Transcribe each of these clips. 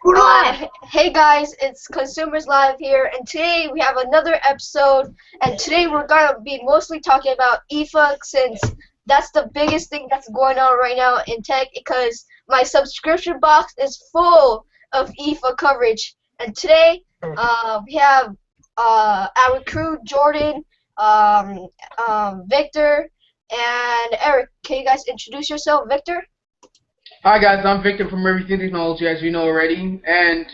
We're live! Hey guys, it's Consumers Live here, and today we have another episode, and today we're gonna be mostly talking about IFA since that's the biggest thing that's going on right now in tech because my subscription box is full of IFA coverage. And today we have our crew, Jordan, Victor, and Eric. Can you guys introduce yourself, Victor? Hi guys, I'm Victor from Everything Technology, as you know already, and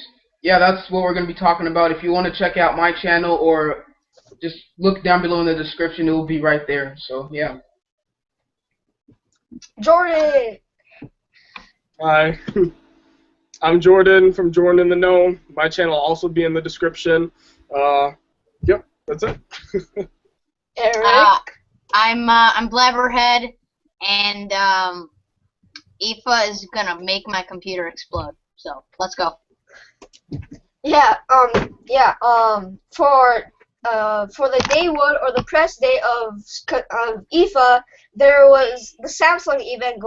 yeah, that's what we're going to be talking about. If you want to check out my channel or just look down below in the description, it will be right there. So yeah. Jordan! Hi, I'm Jordan from Jordan in the Know. My channel will also be in the description. Yep, that's it. Eric? I'm Blabberhead, and IFA is gonna make my computer explode. So let's go. For the day one or the press day of IFA, there was the Samsung event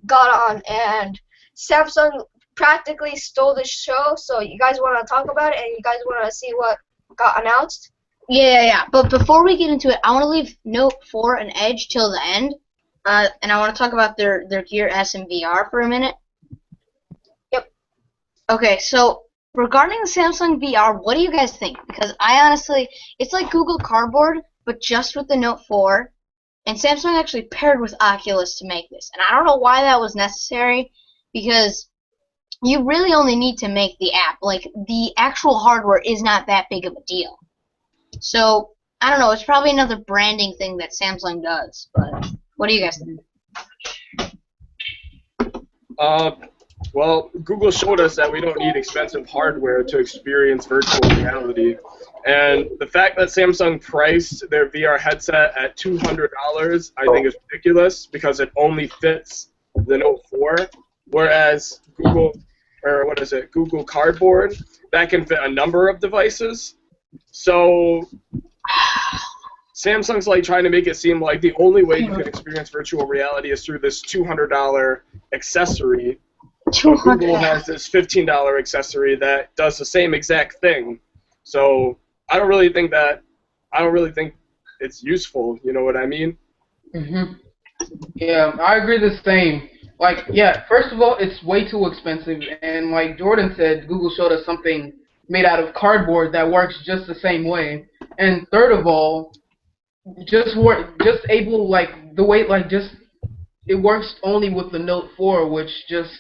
got on, and Samsung practically stole the show. So you guys want to talk about it, and you guys want to see what got announced? Yeah. But before we get into it, I want to leave Note 4 and Edge till the end, and I want to talk about their Gear S and VR for a minute. Yep. Okay, so regarding the Samsung VR, what do you guys think? Because I honestly, it's like Google Cardboard, but just with the Note 4, and Samsung actually paired with Oculus to make this. And I don't know why that was necessary, because you really only need to make the app. Like, the actual hardware is not that big of a deal. So, I don't know, it's probably another branding thing that Samsung does, but what do you guys think? Well, Google showed us that we don't need expensive hardware to experience virtual reality. And the fact that Samsung priced their VR headset at $200, I think is ridiculous because it only fits the Note 4, whereas Google Cardboard, that can fit a number of devices. So Samsung's like trying to make it seem like the only way you can experience virtual reality is through this $200 accessory. Google has this $15 accessory that does the same exact thing. So I don't really think it's useful. You know what I mean? Yeah, I agree the same. Like, yeah, first of all, it's way too expensive, and like Jordan said, Google showed us something made out of cardboard that works just the same way. And third of all, it works only with the Note 4, which just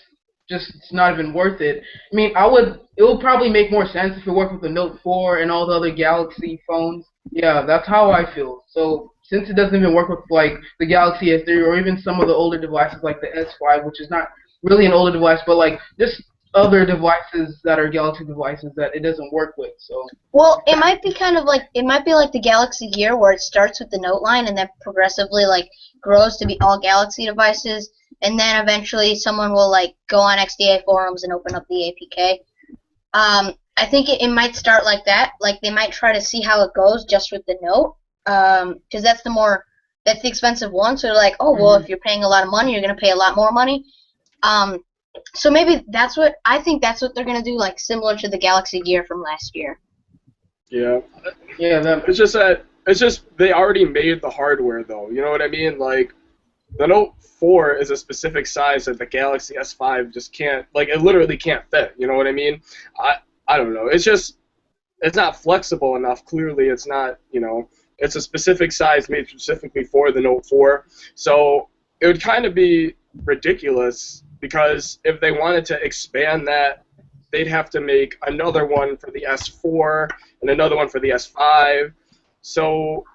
it's not even worth it. I mean, it would probably make more sense if it worked with the Note 4 and all the other Galaxy phones. Yeah, that's how I feel. So since it doesn't even work with like the Galaxy S3 or even some of the older devices like the S5, which is not really an older device, but like just other devices that are Galaxy devices that it doesn't work with. So well, it might be like the Galaxy Gear where it starts with the Note line and then progressively like grows to be all Galaxy devices, and then eventually someone will like go on XDA forums and open up the APK. I think it might start like that. Like they might try to see how it goes just with the Note, because that's the expensive one. So they're like, oh well, if you're paying a lot of money, you're gonna pay a lot more money. So maybe I think that's what they're gonna do, like similar to the Galaxy Gear from last year. Yeah. It's just they already made the hardware though. You know what I mean? Like the Note 4 is a specific size that the Galaxy S5 just can't. Like it literally can't fit. You know what I mean? I don't know. It's not flexible enough. Clearly, it's not. You know, it's a specific size made specifically for the Note 4. So it would kind of be ridiculous. Because if they wanted to expand that, they'd have to make another one for the S4 and another one for the S5. So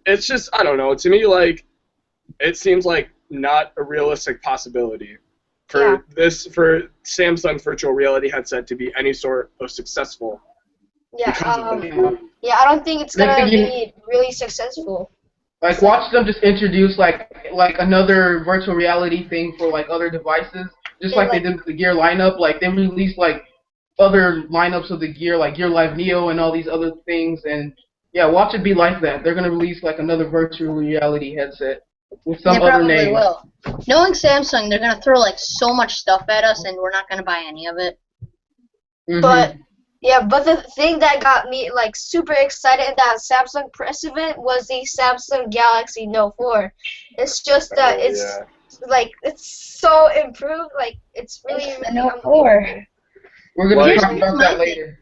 it's just, I don't know. To me, like, it seems like not a realistic possibility for Samsung's virtual reality headset to be any sort of successful. Yeah, I don't think it's gonna be really successful. Like, watch them just introduce like another virtual reality thing for like other devices, just like they did with the Gear lineup. Like they released like other lineups of the Gear, like Gear Live Neo and all these other things. And yeah, watch it be like that. They're gonna release like another virtual reality headset with some other name. They probably will. Knowing Samsung, they're gonna throw like so much stuff at us, and we're not gonna buy any of it. But yeah, but the thing that got me like super excited in that Samsung press event was the Samsung Galaxy Note 4. It's just that it's like it's so improved. Like it's really It's the Note 4. We're gonna Like- talk about that later.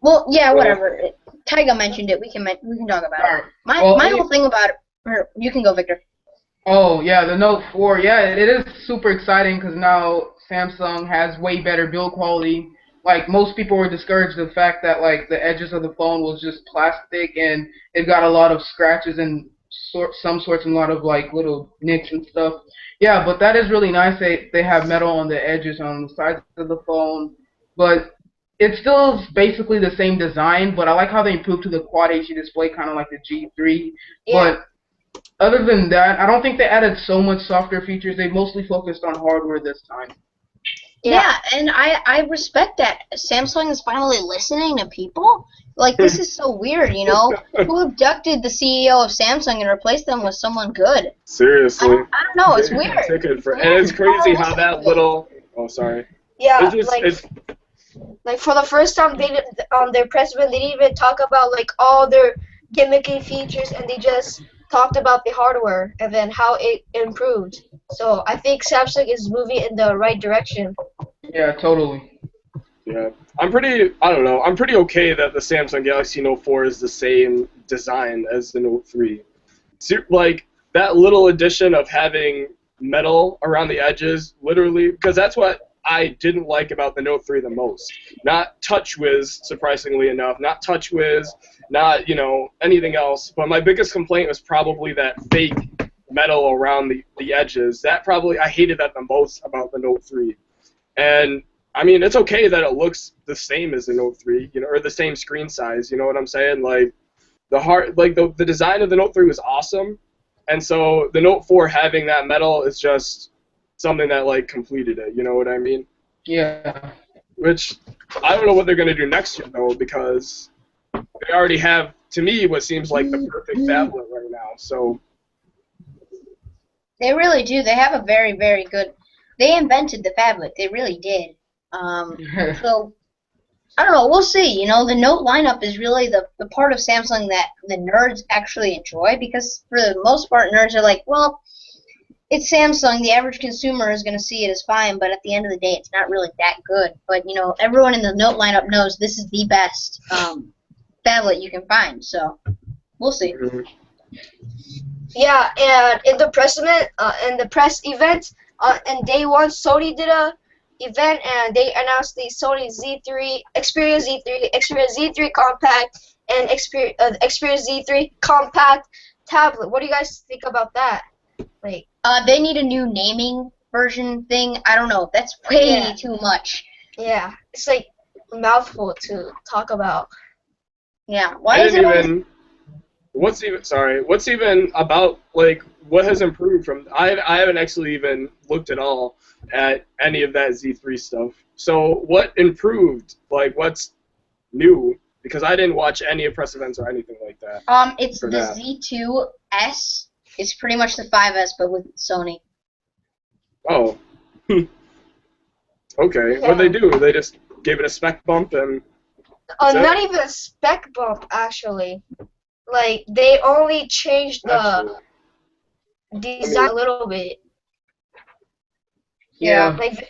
Well, yeah, whatever. Tyga mentioned it. We can talk about it. My whole thing about it. Or you can go, Victor. Oh yeah, the Note 4. Yeah, it is super exciting because now Samsung has way better build quality. Like most people were discouraged of the fact that like the edges of the phone was just plastic and it got a lot of scratches and some sorts and a lot of like little nicks and stuff. Yeah, but that is really nice. They have metal on the edges on the sides of the phone, but it still is basically the same design. But I like how they improved to the Quad HD display, kind of like the G3. Yeah. But other than that, I don't think they added so much software features. They mostly focused on hardware this time. Yeah, and I respect that. Samsung is finally listening to people. Like, this is so weird, you know? Who abducted the CEO of Samsung and replaced them with someone good? Seriously. I don't know, it's weird. And it's crazy how that little... Oh, sorry. Yeah, It's like for the first time they did, on their press event, they didn't even talk about like all their gimmicky features, and they just talked about the hardware and then how it improved. So I think Samsung is moving in the right direction. Yeah, totally. Yeah, I'm pretty okay that the Samsung Galaxy Note 4 is the same design as the Note 3. Like, that little addition of having metal around the edges, literally, because that's what I didn't like about the Note 3 the most. Not TouchWiz, surprisingly enough, not TouchWiz, not, anything else, but my biggest complaint was probably that fake metal around the edges. I hated that the most about the Note 3. And I mean, it's okay that it looks the same as the Note 3, or the same screen size, you know what I'm saying? Like, the design of the Note 3 was awesome, and so the Note 4 having that metal is just something that, like, completed it, you know what I mean? Yeah. Which, I don't know what they're going to do next year, though, because they already have, to me, what seems like the perfect tablet right now, so... They really do. They have a very, very good... They invented the phablet. They really did. So, I don't know. We'll see. The Note lineup is really the part of Samsung that the nerds actually enjoy, because for the most part, nerds are like, well, it's Samsung. The average consumer is going to see it as fine, but at the end of the day, it's not really that good. But, everyone in the Note lineup knows this is the best phablet you can find. So, we'll see. Yeah, and in the press event, and day one, Sony did a event, and they announced the Sony Z3, Xperia Z3, Xperia Z3 Compact, and Xperia Z3 Compact tablet. What do you guys think about that? Like, they need a new naming version thing. I don't know. That's way too much. Yeah, it's like a mouthful to talk about. Yeah, why is it? What's even about, like, what has improved from... I haven't actually even looked at all at any of that Z3 stuff. So what improved? Like, what's new? Because I didn't watch any press events or anything like that. It's the Z2S. It's pretty much the 5S, but with Sony. Oh. Okay. Yeah. What'd they do? They just gave it a spec bump and... Not even a spec bump, actually. Like, they only changed the design a little bit. Yeah. Like,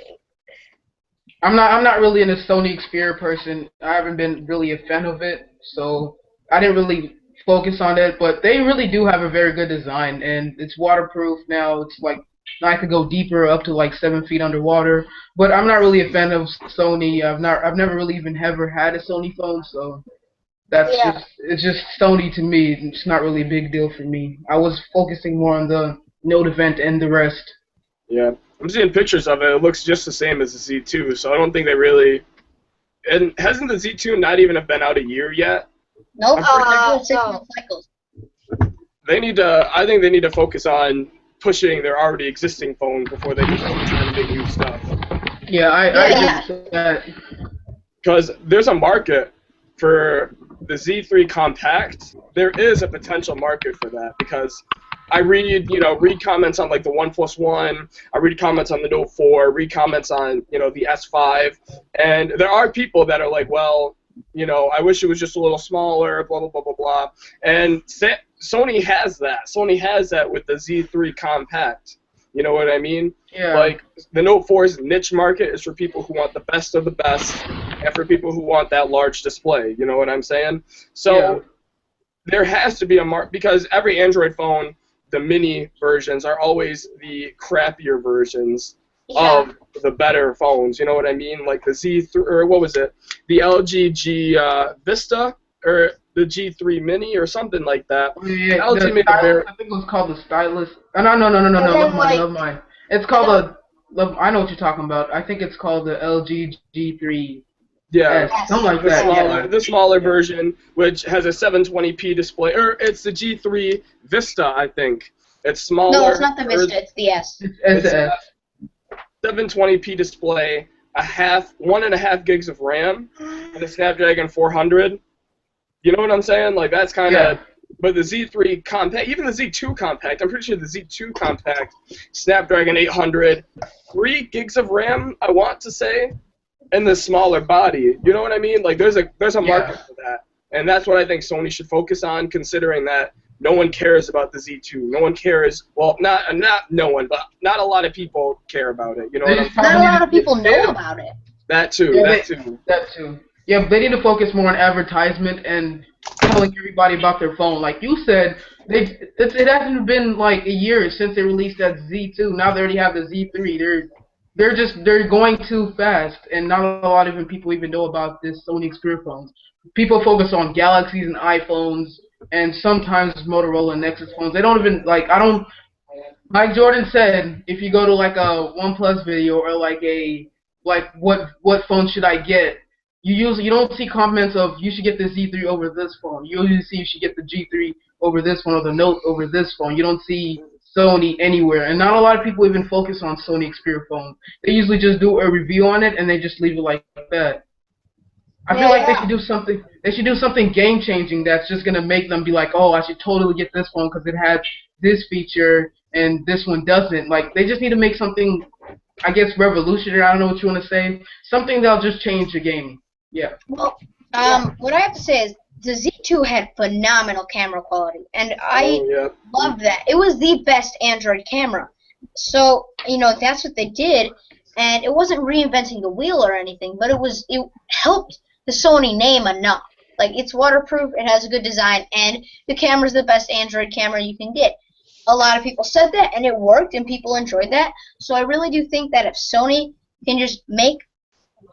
I'm not really a Sony Xperia person. I haven't been really a fan of it, so I didn't really focus on it. But they really do have a very good design, and it's waterproof now. It's like I could go deeper, up to like 7 feet underwater. But I'm not really a fan of Sony. I've never really even ever had a Sony phone, so it's just Sony to me. It's not really a big deal for me. I was focusing more on the Note event and the rest. Yeah. I'm seeing pictures of it. It looks just the same as the Z2, so I don't think they really... And hasn't the Z2 not even have been out a year yet? Nope. no. Cycles. I think they need to focus on pushing their already existing phone before they just keep trying to make new stuff. Yeah, I agree with that. Because there's a market for the Z3 Compact. There is a potential market for that, because I read, read comments on like the OnePlus One. I read comments on the Note 4. Read comments on, the S5. And there are people that are like, well, I wish it was just a little smaller, blah blah blah blah blah. And Sony has that. Sony has that with the Z3 Compact. You know what I mean? Yeah. Like, the Note 4's niche market is for people who want the best of the best, and for people who want that large display. You know what I'm saying? So there has to be a market, because every Android phone, the mini versions are always the crappier versions of the better phones. You know what I mean? Like the Z3, or what was it? The LG G Vista, or the G3 Mini, or something like that. Yeah, LG made a very... I think it was called the Stylus. No, never mind. It's called I know what you're talking about. I think it's called the LG G3. Yeah, something like that. The smaller version, which has a 720p display, or it's the G3 Vista, I think. It's smaller. No, it's not the Vista. It's the S. It's the S. 720p display, 1.5 gigs of RAM, and a Snapdragon 400. You know what I'm saying? Like, that's kind of... But the Z3 Compact, even the Z2 Compact, I'm pretty sure the Z2 Compact, Snapdragon 800, 3 gigs of RAM, I want to say, and the smaller body. You know what I mean? Like, there's a market for that. And that's what I think Sony should focus on, considering that no one cares about the Z2. No one cares. Well, not no one, but not a lot of people care about it. You know what I'm saying? Not a lot of people know about it. That too. That too. Yeah, but they need to focus more on advertisement and telling everybody about their phone. Like you said, it hasn't been like a year since they released that Z2. Now they already have the Z3. They're going too fast, and not a lot of people even know about this Sony Xperia phones. People focus on Galaxies and iPhones, and sometimes Motorola and Nexus phones. They don't even like like Jordan said, if you go to like a OnePlus video or what phone should I get, you don't see comments of you should get the Z3 over this phone. You usually see you should get the G3 over this phone or the Note over this phone. You don't see Sony anywhere, and not a lot of people even focus on Sony Xperia phones. They usually just do a review on it and they just leave it like that. I feel like they should do something. They should do something game changing that's just gonna make them be like, oh, I should totally get this phone because it has this feature and this one doesn't. Like, they just need to make something, I guess, revolutionary. I don't know what you want to say. Something that'll just change the game. Yeah. Well, what I have to say is the Z2 had phenomenal camera quality, and I loved that. It was the best Android camera. So, that's what they did, and it wasn't reinventing the wheel or anything, but it helped the Sony name enough. Like, it's waterproof, it has a good design, and the camera's the best Android camera you can get. A lot of people said that, and it worked, and people enjoyed that. So I really do think that if Sony can just make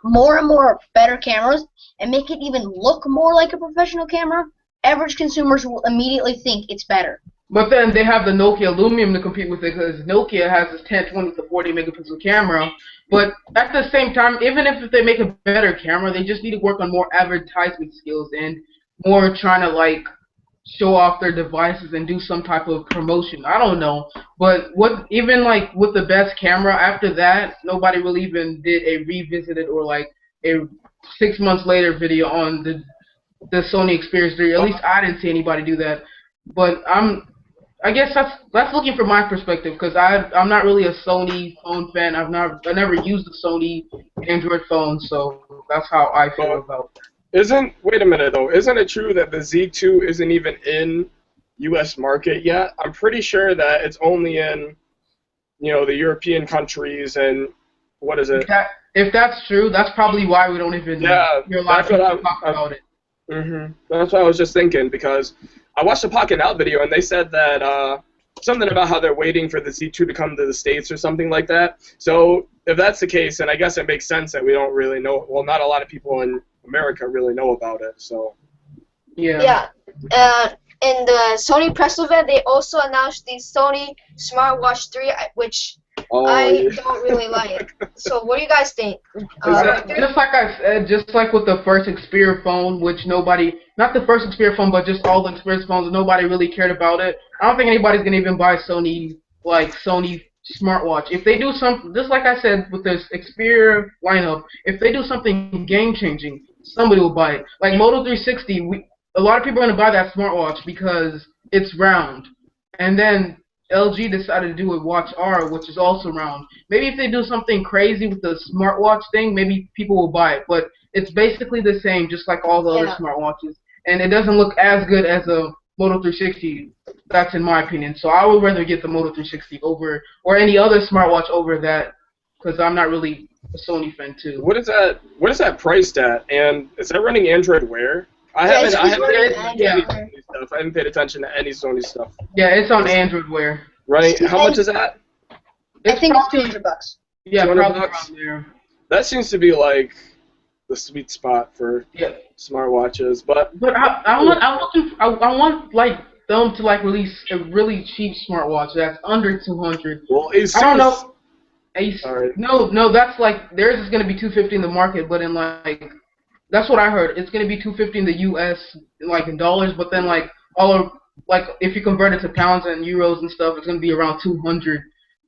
more and more better cameras and make it even look more like a professional camera, average consumers will immediately think it's better. But then they have the Nokia Lumium to compete with it, because Nokia has this 10, 20 to 40 megapixel camera. But at the same time, even if they make a better camera, they just need to work on more advertisement skills and more trying to like show off their devices and do some type of promotion. I don't know, but even like with the best camera, after that, nobody really even did a revisited or like a 6 months later video on the Sony Xperia 3. At least I didn't see anybody do that. But I guess that's looking from my perspective, because I'm not really a Sony phone fan. I never used a Sony Android phone, so that's how I feel about it. Wait a minute though, isn't it true that the Z2 isn't even in US market yet? I'm pretty sure that it's only in, the European countries, and what is it? If that's true, that's probably why we don't even hear a lot of people talk about it. That's what I was just thinking, because I watched a Pocket Out video and they said that something about how they're waiting for the Z2 to come to the States or something like that. So if that's the case, then I guess it makes sense that we don't really know. Well, not a lot of people in America really know about it. So yeah. In the Sony press event, they also announced the Sony Smartwatch 3, which I don't really like. So what do you guys think? Just like I said, just like with the first Xperia phone, which not the first Xperia phone, but just all the Xperia phones, nobody really cared about it. I don't think anybody's gonna even buy Sony smartwatch. If they do something, just like I said with this Xperia lineup, if they do something game changing, somebody will buy it. Like Moto 360, a lot of people are gonna buy that smartwatch because it's round. And then LG decided to do with Watch R, which is also round. Maybe if they do something crazy with the smartwatch thing, maybe people will buy it. But it's basically the same, just like all the other Yeah. smartwatches. And it doesn't look as good as a Moto 360. That's in my opinion. So I would rather get the Moto 360 over, or any other smartwatch over that, because I'm not really a Sony fan too. What is that? What is that priced at? And is that running Android Wear? I Yeah, haven't. I it's haven't running paid attention to Android any Wear. Sony stuff. I haven't paid attention to any Sony stuff. Yeah, it's on Android Wear. Running. How much is that? I think it's probably- $200. Yeah, 200 probably bucks? around there. That seems to be like the sweet spot for Yeah. smartwatches. But But I want like them to like release a really cheap smartwatch that's under 200. well, Asus. I don't know. Ace, Sorry. no, that's like theirs is gonna be 250 in the market, but in like that's what I heard. It's gonna be 250 in the U.S. like in dollars, but then like all of like if you convert it to pounds and euros and stuff, it's gonna be around 200.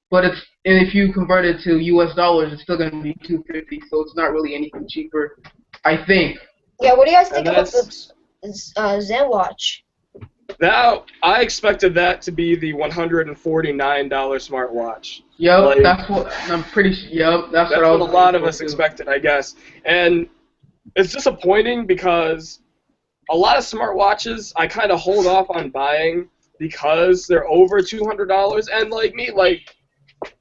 But and if you convert it to U.S. dollars, it's still gonna be 250. So it's not really anything cheaper, I think. Yeah, what do you guys think And about the Zen watch? That I expected that to be the $149 smartwatch. Yep, Like- that's what I'm pretty. Yep, that's That's what I what was a lot of looking us for, too. expected, I guess. And it's disappointing because a lot of smartwatches I kind of hold off on buying because they're over $200. And like me, like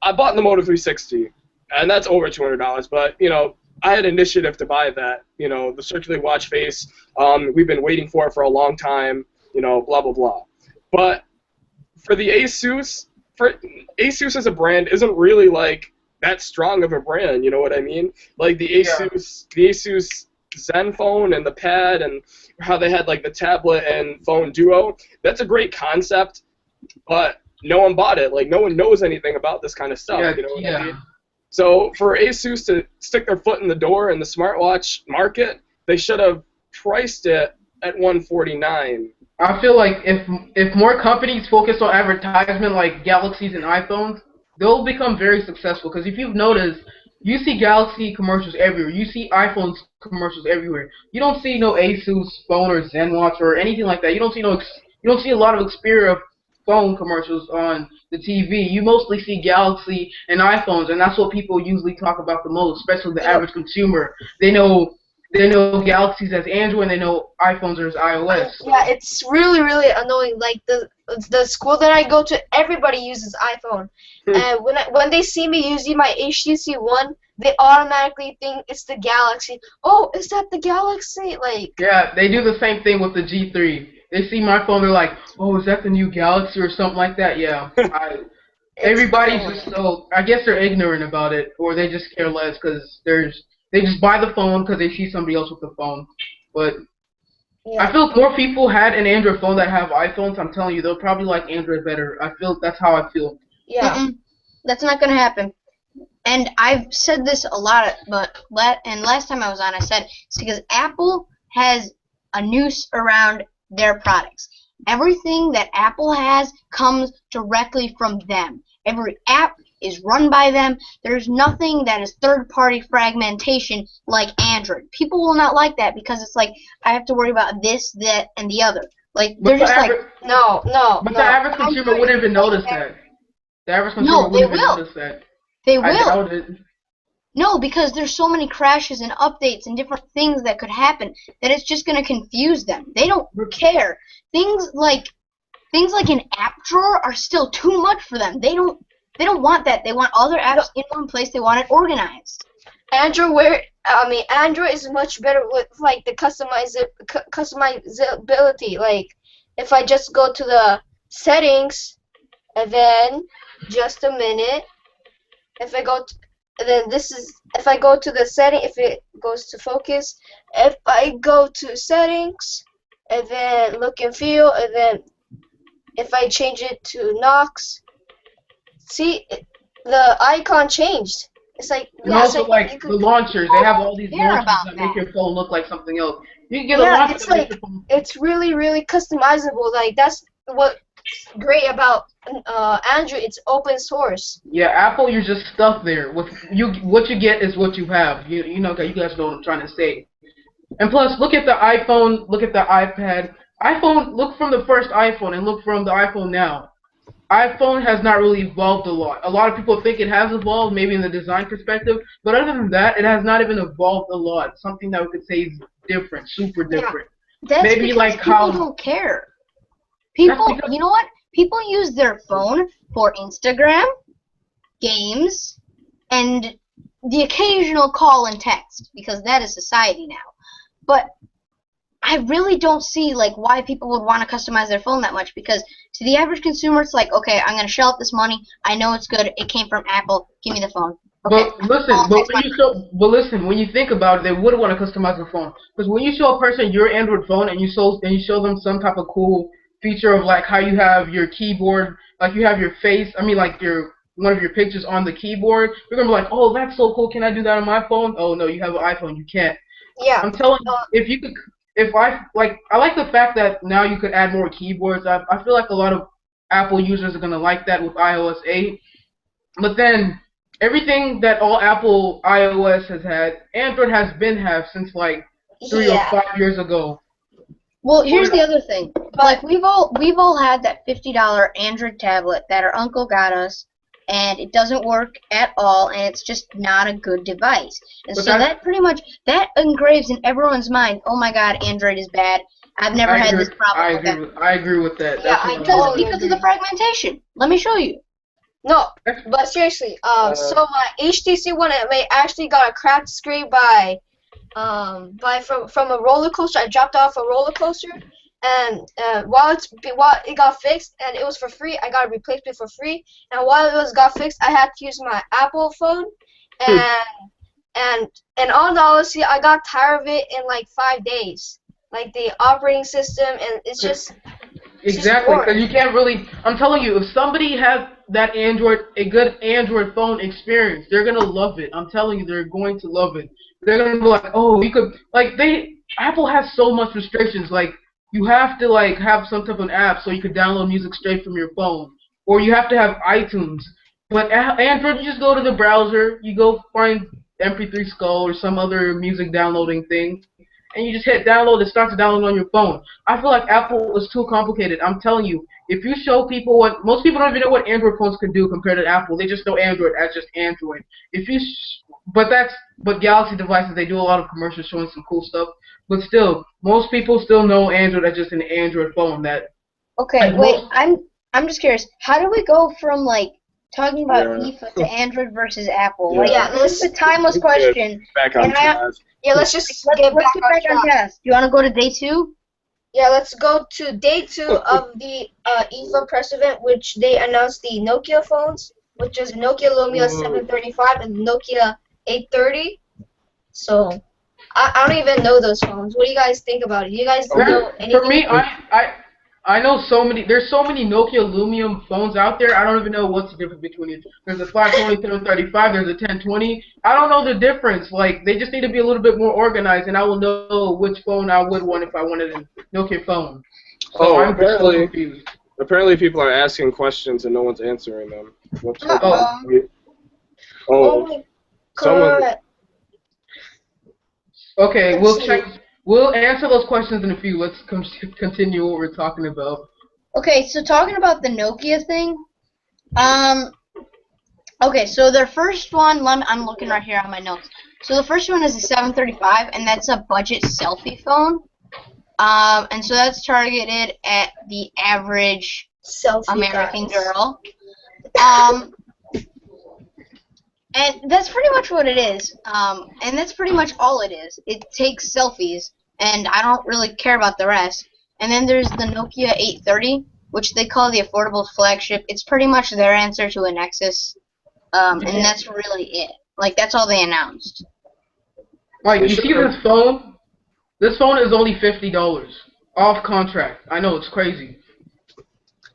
I bought the Moto 360, and that's over $200. But you know, I had initiative to buy that. You know, the circular watch face. We've been waiting for it for a long time. You know, blah blah blah. But for the Asus, Asus as a brand isn't really like that strong of a brand. You know what I mean? Like the Asus Zen phone and the pad and how they had like the tablet and phone duo. That's a great concept, but no one bought it. Like no one knows anything about this kind of stuff. Yeah, You know what yeah. I mean? So for Asus to stick their foot in the door in the smartwatch market, they should have priced it at $149. I feel like if more companies focus on advertisement like Galaxies and iPhones, they'll become very successful. Because if you've noticed, you see Galaxy commercials everywhere. You see iPhone commercials everywhere. You don't see no Asus phone or Zen watch or anything like that. You don't see a lot of Xperia phone commercials on the TV. You mostly see Galaxy and iPhones, and that's what people usually talk about the most, especially the average consumer. They know Galaxies as Android, and they know iPhones as iOS. Yeah, it's really, really annoying. Like the school that I go to, everybody uses iPhone, and when they see me using my HTC One, they automatically think it's the Galaxy. Oh, is that the Galaxy? Like, Yeah, they do the same thing with the G3. They see my phone, they're like, "Oh, is that the new Galaxy or something like that?" Yeah. Everybody's annoying. just so. I guess they're ignorant about it, or they just care less because they just buy the phone because they see somebody else with the phone. But yeah. I feel if more people had an Android phone that have iPhones, I'm telling you, they'll probably like Android better. I feel that's how I feel. Yeah. That's not going to happen. And I've said this a lot, but last time I was on, I said it's because Apple has a noose around their products. Everything that Apple has comes directly from them. Every app is run by them. There's nothing that is third-party fragmentation like Android. People will not like that because it's like I have to worry about this, that, and the other. Like they're just like No. But the average consumer wouldn't even notice that. The average consumer No, they wouldn't even will. notice that. they I will. doubt it. No, because there's so many crashes and updates and different things that could happen that it's just going to confuse them. They don't care. Things like an app drawer are still too much for them. They don't want that. They want all their apps in one place. They want it organized. Android is much better with like the customizability. Like if I just go to the settings and then just a minute, if I go to the setting, if it goes to focus, if I go to settings and then look and feel, and then if I change it to Knox, see the icon changed. It's like And also, like, you could, the launchers, they have all these care launchers about that make that. your phone look like something else. You can get a Yeah, launcher it's that makes like- your phone. it's really, really customizable. Like that's what's great about Android. It's open source. Yeah, Apple, you're just stuck there. What you get is what you have. You know, you guys know what I'm trying to say. And plus, look at the iPhone, look at the iPad. Look from the first iPhone and look from the iPhone now. iPhone has not really evolved a lot. A lot of people think it has evolved, maybe in the design perspective, but other than that, it has not even evolved a lot. Something that we could say is different, super Yeah. different. That's Maybe because like people how don't care. that's People, because you know what? People use their phone for Instagram, games, and the occasional call and text because that is society now. But I really don't see like why people would want to customize their phone that much because to the average consumer it's like, okay, I'm gonna shell out this money. I know it's good. It came from Apple. Give me the phone. Okay. But listen, I'll text my friend. when you think about it, they would want to customize the phone. Because when you show a person your Android phone and you show them some type of cool feature of like how you have your keyboard, like you have your face, I mean like your one of your pictures on the keyboard, you're gonna be like, oh, that's so cool. Can I do that on my phone? Oh no, you have an iPhone, you can't. Yeah. I'm telling you, Uh, if you could, if I like the fact that now you could add more keyboards. I feel like a lot of Apple users are gonna like that with iOS 8. But then everything that all Apple iOS has had, Android has been have since like 3 or 5 years ago. Well, here's the other thing. Like But we've all had that $50 Android tablet that our uncle got us, and it doesn't work at all, and it's just not a good device. And But so that pretty much that engraves in everyone's mind. Oh my God, Android is bad. I've never had this problem with that I agree with that. Yeah, That's I what I'm because totally saying. because of the fragmentation. Let me show you. no, but seriously, so my HTC One I actually got a cracked screen from a roller coaster. I dropped off a roller coaster, and while it got fixed and it was for free, I got a replacement for free. And while got fixed, I had to use my Apple phone, and and all honesty, I got tired of it in like 5 days. Like the operating system, and it's just Exactly, because boring. you can't really. I'm telling you, if somebody has a good Android phone experience, they're gonna love it. I'm telling you, they're going to love it. They're gonna be like, oh, you could Apple has so much restrictions. Like you have to like have some type of app so you could download music straight from your phone, or you have to have iTunes. But Android, you just go to the browser, you go find MP3 Skull or some other music downloading thing, and you just hit download. It starts to download on your phone. I feel like Apple is too complicated. I'm telling you, if you show people what most people don't even know what Android phones can do compared to Apple. They just know Android as just Android. If you, but Galaxy devices they do a lot of commercials showing some cool stuff. But still, most people still know Android as just an Android phone. Okay, wait. I'm just curious. How do we go from like talking about IFA to Android versus Apple? Yeah. Like Yeah, this is a timeless question. Back on And task. Yeah, let's just let's get back get back on track. task. Do you want to go to day 2? Yeah, let's go to day 2 of the IFA press event, which they announced the Nokia phones, which is Nokia Lumia 735 and Nokia 830. So, I don't even know those phones. What do you guys think about it? Do you guys know anything? For me, I know so many. There's so many Nokia Lumium phones out there. I don't even know what's the difference between it. There's a 520, 735. There's a 1020. I don't know the difference. Like they just need to be a little bit more organized, and I will know which phone I would want if I wanted a Nokia phone. So I'm just so confused. Apparently people are asking questions and no one's answering them. Oh my someone. God. Okay, Let's see. We'll answer those questions in a few. Let's continue what we're talking about. Okay, so talking about the Nokia thing, okay, so their first one, I'm looking right here on my notes. So the first one is a 735, and that's a budget selfie phone. And so that's targeted at the average Selfie American guys. girl. And that's pretty much what it is. And that's pretty much all it is. It takes selfies, and I don't really care about the rest. And then there's the Nokia 830, which they call the affordable flagship. It's pretty much their answer to a Nexus, and that's really it. Like, that's all they announced. Like, you see this phone? This phone is only $50 off contract. I know, it's crazy.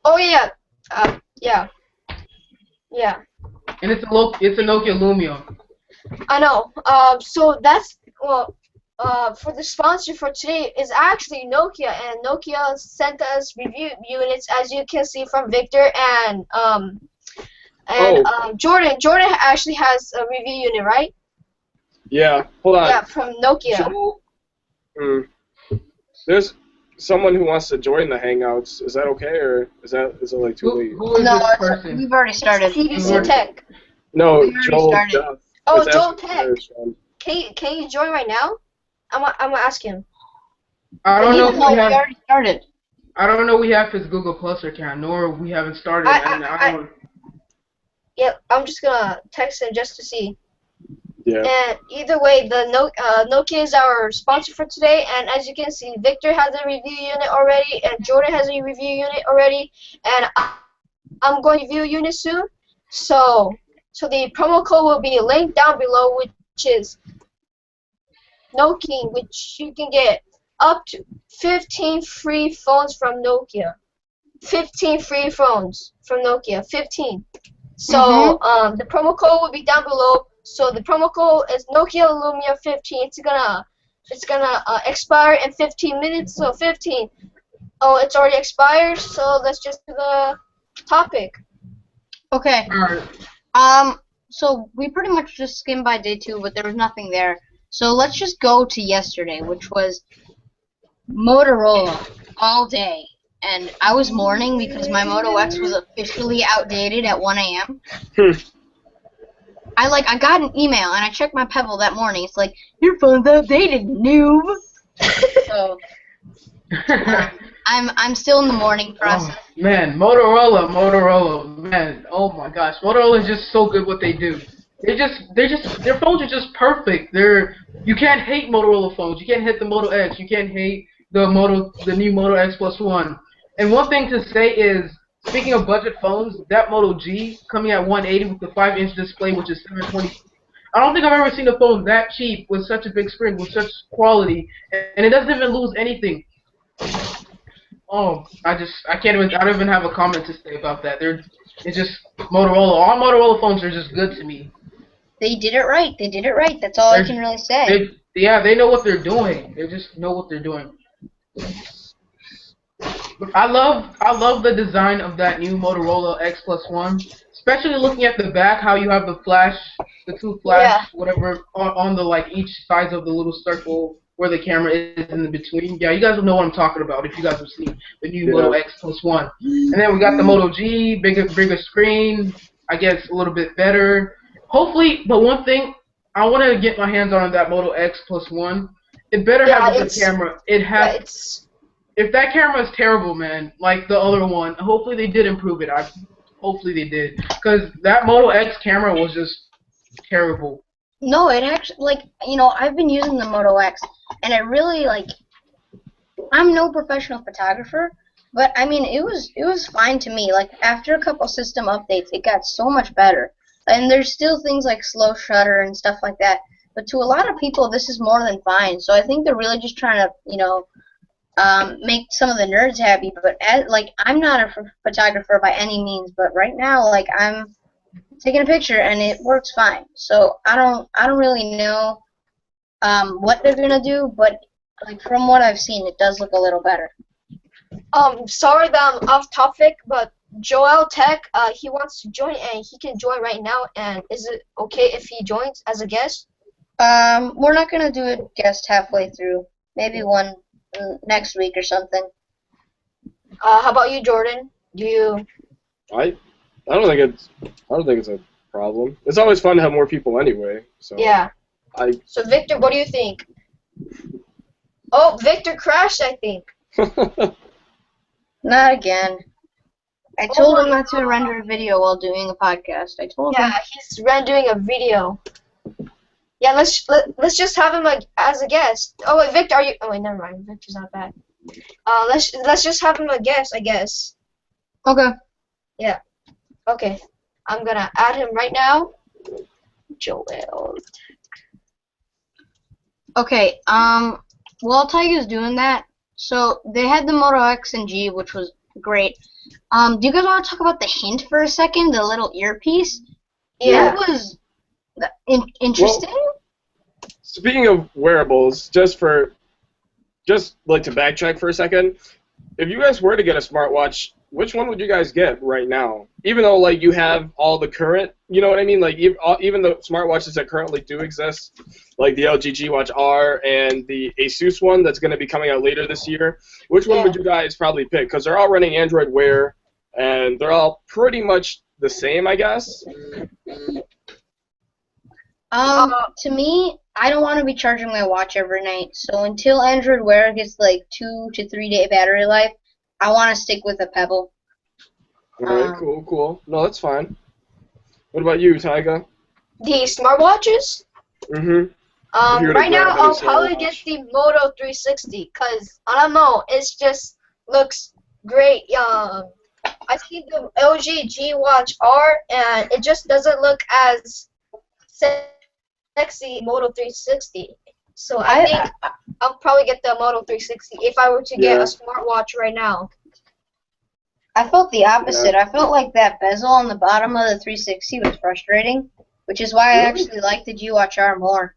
Oh yeah, yeah. And it's a Nokia Lumia. I know. So that's for the sponsor for today is actually Nokia, and Nokia sent us review units, as you can see from Victor and Jordan. Jordan actually has a review unit, right? Yeah. Hold on. Yeah, from Nokia. someone who wants to join the Hangouts. Is that okay, or is it like too late? Who is No, this person? we've already started. TBC Tech. No, We already Joel. started. Duff. Oh, was Joel asking Tech. for his. Can you join right now? I'm gonna ask him. I don't know if No, we we have. already started. I don't know we have his Google Plus account, nor we haven't started. And I don't. Yeah, I'm just gonna text him just to see. Yeah. And either way, the Nokia is our sponsor for today. And as you can see, Victor has a review unit already, and Jordan has a review unit already, and I'm going to review a unit soon. So the promo code will be linked down below, which is Nokia, which you can get up to 15 free phones from Nokia. 15 free phones from Nokia. 15. So the promo code will be down below. So the promo code is Nokia Lumia 15. It's gonna expire in 15 minutes. So 15. Oh, it's already expired. So let's just do the topic. Okay. Alright. So we pretty much just skimmed by day 2, but there was nothing there. So let's just go to yesterday, which was Motorola all day. And I was mourning because my Moto X was officially outdated at 1 a.m. I got an email and I checked my Pebble that morning. It's like, your phone's outdated, noob. So I'm still in the mourning process. Oh, man, Motorola, man. Oh my gosh, Motorola is just so good what they do. Their phones are just perfect. You can't hate Motorola phones. You can't hate the Moto X. You can't hate the new Moto X Plus One. And one thing to say is, speaking of budget phones, that Moto G coming at 180 with the 5-inch display, which is 720. I don't think I've ever seen a phone that cheap with such a big screen, with such quality, and it doesn't even lose anything. Oh, I don't even have a comment to say about that. It's just Motorola. All Motorola phones are just good to me. They did it right. They did it right. That's all I can really say. They know what they're doing. They just know what they're doing. I love the design of that new Motorola X Plus One, especially looking at the back, how you have the two flash, whatever, on the each size of the little circle where the camera is in the between. Yeah, you guys will know what I'm talking about if you guys have seen the new Moto X Plus One. And then we got the Moto G, bigger screen, I guess a little bit better. Hopefully, but one thing I want to get my hands on that Moto X Plus One, it better have a good camera. If that camera is terrible, man, like the other one, hopefully they did improve it. Hopefully they did, because that Moto X camera was just terrible. No, it actually, I've been using the Moto X, and it really, I'm no professional photographer, but I mean, it was fine to me. Like, after a couple system updates, it got so much better. And there's still things like slow shutter and stuff like that, but to a lot of people, this is more than fine. So I think they're really just trying to, make some of the nerds happy. But I'm not a photographer by any means, but right now, I'm taking a picture and it works fine. So I don't really know what they're gonna do, but from what I've seen, it does look a little better. Sorry that I'm off topic, but Joel Tech, he wants to join, and he can join right now. And is it okay if he joins as a guest? We're not gonna do a guest halfway through. Maybe one next week or something. How about you, Jordan? I don't think it's a problem. It's always fun to have more people anyway. So yeah. So Victor, what do you think? Oh, Victor crashed, I think. Not again. I told him not to render a video while doing a podcast. I told him. Yeah, he's rendering a video. Yeah, let's just have him as a guest. Oh wait, Victor, are you? Oh wait, never mind. Victor's not back. Let's just have him a guest, I guess. Okay. Yeah. Okay. I'm gonna add him right now. Joel. Okay. While Tiger's doing that, so they had the Moto X and G, which was great. Do you guys want to talk about the hint for a second? The little earpiece. Yeah. That was interesting. Well, speaking of wearables, just to backtrack for a second, if you guys were to get a smartwatch, which one would you guys get right now? Even though like you have all the current, you know what I mean? Like even the smartwatches that currently do exist, like the LG G Watch R and the Asus one that's going to be coming out later this year, which one would you guys probably pick? Because they're all running Android Wear, and they're all pretty much the same, I guess. To me, I don't want to be charging my watch every night. So until Android Wear gets like 2 to 3 day battery life, I want to stick with a Pebble. Alright, cool. No, that's fine. What about you, Tyga? The smartwatches? Mm-hmm. Right now I'll probably get the Moto 360 because I don't know, it's just looks great. I see the LG G Watch R and it just doesn't look as sexy Moto 360. So I think I'll probably get the Moto 360 if I were to get a smartwatch right now. I felt the opposite. I felt like that bezel on the bottom of the 360 was frustrating, which is why I actually like the G Watch R more.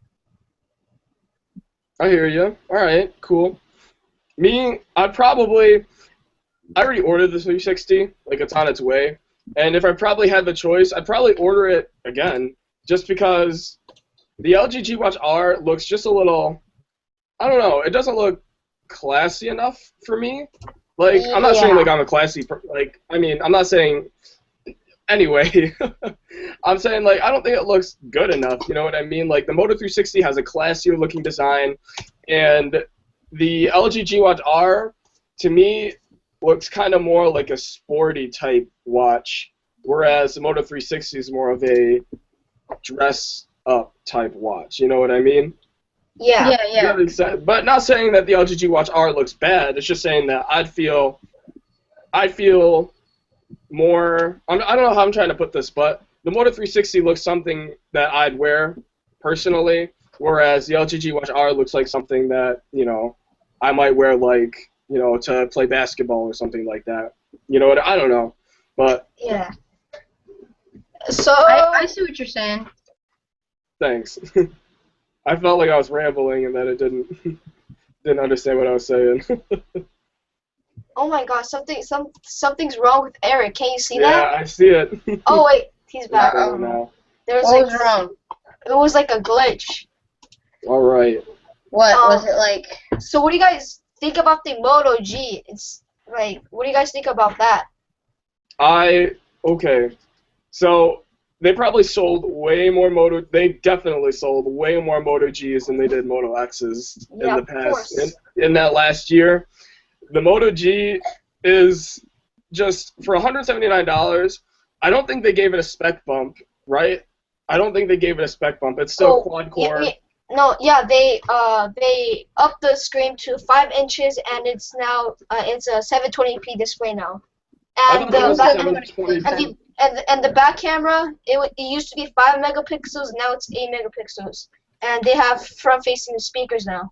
I hear you. Alright, cool. Me, I already ordered the 360, like it's on its way, and if I probably had the choice, I'd probably order it again, just because the LG G Watch R looks just a little, I don't know, it doesn't look classy enough for me. Like, I'm not saying like I'm a classy, I'm not saying, anyway, I'm saying like I don't think it looks good enough, you know what I mean? Like the Moto 360 has a classier looking design, and the LG G Watch R, to me, looks kind of more like a sporty type watch, whereas the Moto 360 is more of a dress up type watch, you know what I mean? Yeah. But not saying that the LG G Watch R looks bad. It's just saying that I feel more. I don't know how I'm trying to put this, but the Moto 360 looks something that I'd wear personally, whereas the LG G Watch R looks like something that I might wear like to play basketball or something like that. You know what? I don't know, but yeah. So I see what you're saying. Thanks. I felt like I was rambling and that it didn't understand what I was saying. Oh my God! Something's wrong with Eric. Can you see that? Yeah, I see it. Oh wait, he's back. Now. What was wrong? It was like a glitch. All right. What was it like? So what do you guys think about the Moto G? It's like, what do you guys think about that? Okay. So they probably sold way more They definitely sold way more Moto Gs than they did Moto Xs in the past. In that last year, the Moto G is just for $179. I don't think they gave it a spec bump, right? I don't think they gave it a spec bump. It's still quad core. They upped the screen to 5 inches, and it's now it's a 720p display now. And the back camera, it used to be 5 megapixels, now it's 8 megapixels. And they have front-facing speakers now.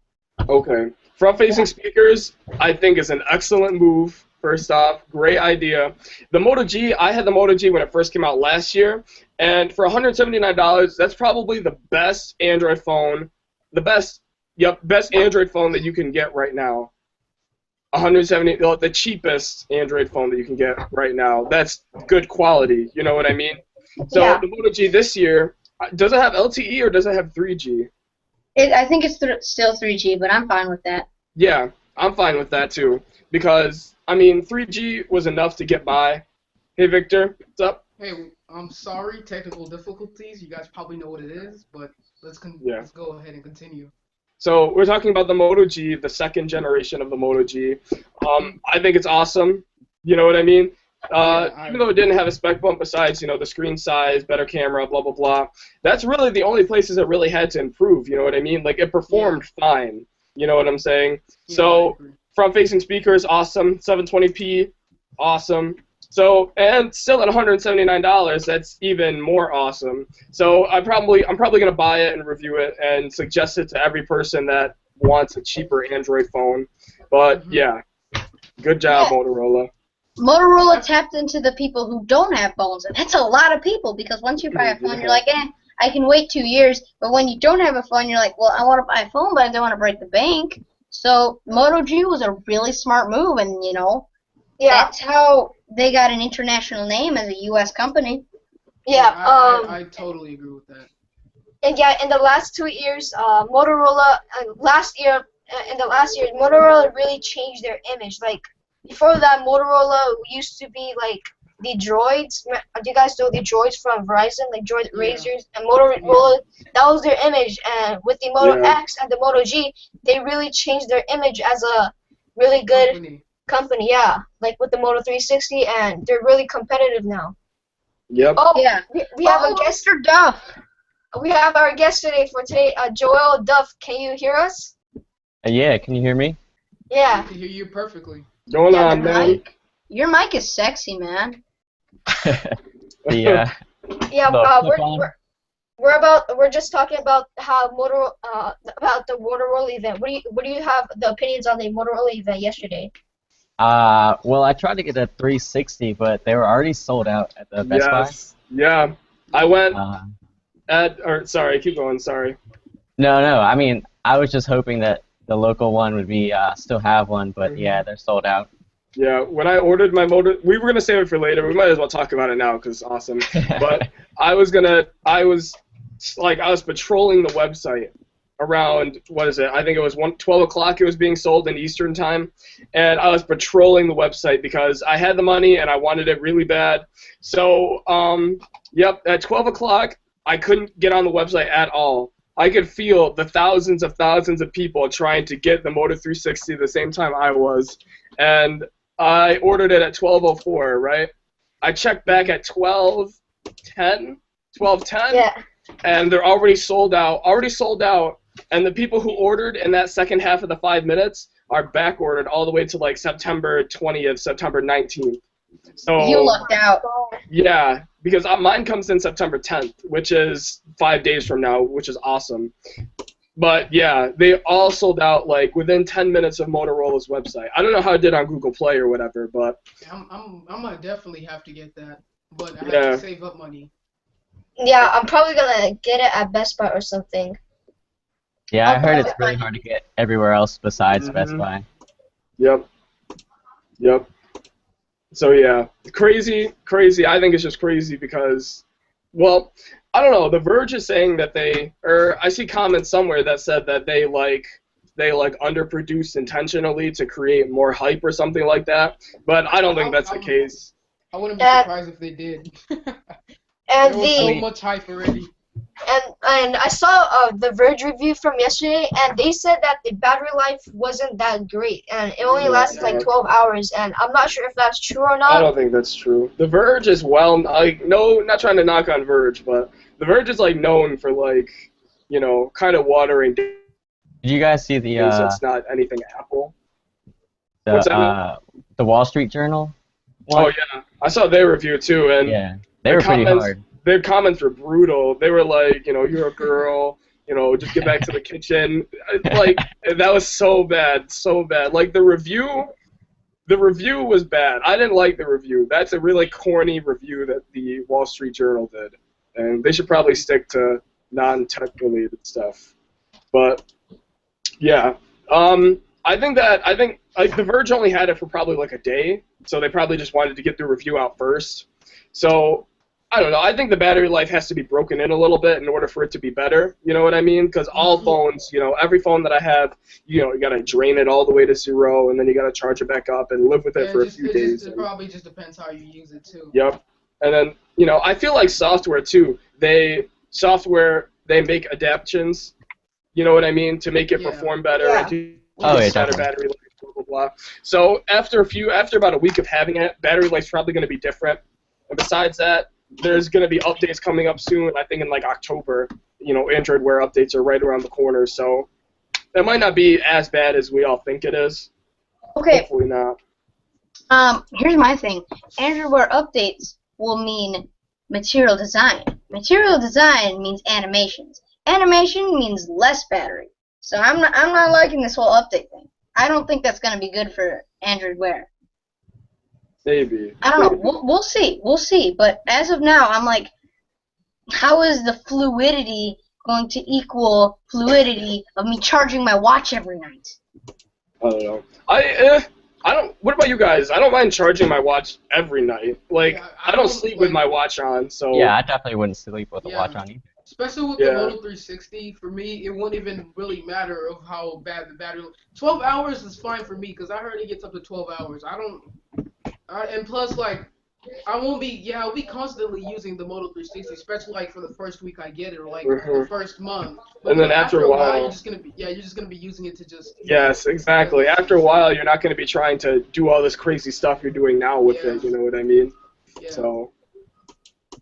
Okay. Front-facing speakers, I think, is an excellent move. First off, great idea. The Moto G, I had the Moto G when it first came out last year, and for $179, that's probably the best Android phone, best Android phone that you can get right now. The cheapest Android phone that you can get right now. That's good quality, you know what I mean? So the Moto G this year, does it have LTE or does it have 3G? I think it's still 3G, but I'm fine with that. Yeah, I'm fine with that too, because 3G was enough to get by. Hey Victor, what's up? Hey, I'm sorry, technical difficulties. You guys probably know what it is, but let's go ahead and continue. So we're talking about the Moto G, the second generation of the Moto G. I think it's awesome. You know what I mean? Even though it didn't have a spec bump besides, the screen size, better camera, blah, blah, blah, that's really the only places it really had to improve, you know what I mean? Like, it performed fine, you know what I'm saying? Yeah, so, front-facing speakers, awesome. 720p, awesome. So, and still at $179, that's even more awesome. So, I'm probably going to buy it and review it and suggest it to every person that wants a cheaper Android phone. But, yeah, good job, Motorola. Motorola tapped into the people who don't have phones, and that's a lot of people, because once you buy a phone, you're like, I can wait 2 years, but when you don't have a phone, you're like, well, I want to buy a phone, but I don't want to break the bank. So Moto G was a really smart move, and, that's how they got an international name as a U.S. company. Yeah. I totally agree with that. And yeah, in the last 2 years, Motorola, in the last year, Motorola really changed their image. Like, before that, Motorola used to be like the droids. Do you guys know the droids from Verizon, like droid razors? And Motorola, that was their image. And with the Moto X and the Moto G, they really changed their image as a really good company. Yeah, like with the Moto 360, and they're really competitive now. Yep. Oh, Yeah. we have a guest. Mr. Duff. We have our guest today for today, Joel Duff. Can you hear us? Yeah, can you hear me? Yeah. I can hear you perfectly. Going on, man. Your mic is sexy, man. Yeah. We're just talking about how about the Motorola event. What do you have the opinions on the Motorola event yesterday? Well, I tried to get a 360, but they were already sold out at the Best Buy. Yeah. I went sorry, keep going, sorry. No, I mean, I was just hoping that the local one would be still have one, but yeah, they're sold out. Yeah, when I ordered my motor, we were gonna save it for later. We might as well talk about it now because it's awesome. But I was patrolling the website around, what is it? I think it was 12 o'clock. It was being sold in Eastern time, and I was patrolling the website because I had the money and I wanted it really bad. So, yep, at 12 o'clock, I couldn't get on the website at all. I could feel the thousands of people trying to get the Moto 360 at the same time I was, and I ordered it at 12:04, right? I checked back at 12:10, Yeah. and they're already sold out, and the people who ordered in that second half of the 5 minutes are back ordered all the way to like September 20th, September 19th. So You lucked out. yeah, because mine comes in September 10th, which is 5 days from now, which is awesome. But yeah, they all sold out like within 10 minutes of Motorola's website. I don't know how it did on Google Play or whatever, but I'm gonna definitely have to get that, but I have to save up money. Yeah, I'm probably gonna get it at Best Buy or something. Yeah, I heard it's really hard to get everywhere else besides Best Buy. Yep. So yeah, crazy. I think it's just crazy because, well, I don't know. The Verge is saying that I see comments somewhere that said that they underproduced intentionally to create more hype or something like that. But I don't think that's the case. I wouldn't be surprised if they did. And there was so much hype already. And I saw the Verge review from yesterday, and they said that the battery life wasn't that great, and it only lasted like 12 hours, and I'm not sure if that's true or not. I don't think that's true. The Verge is not trying to knock on Verge, but the Verge is like known for kind of watering. Did you guys see the it's not anything Apple. What's that? The Wall Street Journal one? Oh yeah, I saw their review too, and yeah, they were pretty hard. Their comments were brutal. They were like, you're a girl, just get back to the kitchen. Like, that was so bad. Like, the review was bad. I didn't like the review. That's a really corny review that the Wall Street Journal did. And they should probably stick to non-tech related stuff. But, yeah. I think The Verge only had it for probably like a day, so they probably just wanted to get the review out first. So, I don't know. I think the battery life has to be broken in a little bit in order for it to be better. You know what I mean? Because all phones, every phone that I have, you got to drain it all the way to 0, and then you got to charge it back up and live with it for a few days. It probably just depends how you use it, too. Yep. And then, I feel like software, too. They make adaptations, you know what I mean, to make it perform better. Yeah. And to better battery life, blah, blah, blah. So after about a week of having it, battery life's probably going to be different. And besides that, there's going to be updates coming up soon, I think in like October. Android Wear updates are right around the corner, so it might not be as bad as we all think it is. Okay. Hopefully not. Here's my thing. Android Wear updates will mean material design. Material design means animations. Animation means less battery. So I'm not liking this whole update thing. I don't think that's going to be good for Android Wear. Maybe. I don't know. We'll see. But as of now, I'm like, how is the fluidity going to equal fluidity of me charging my watch every night? I don't know. I don't. What about you guys? I don't mind charging my watch every night. Like Yeah, I don't sleep with my watch on, so Yeah, I definitely wouldn't sleep with a Yeah. watch on either. Especially with Yeah. the Moto 360, for me, it won't even really matter of how bad the battery. 12 hours is fine for me because I heard it gets up to 12 hours. And plus, like, I'll be constantly using the Moto 360, especially like for the first week I get it, or like the first month. But And then after a while, you're just gonna be using it to just. Yes, exactly. After a while, you're not going to be trying to do all this crazy stuff you're doing now with it. You know what I mean? Yeah. So.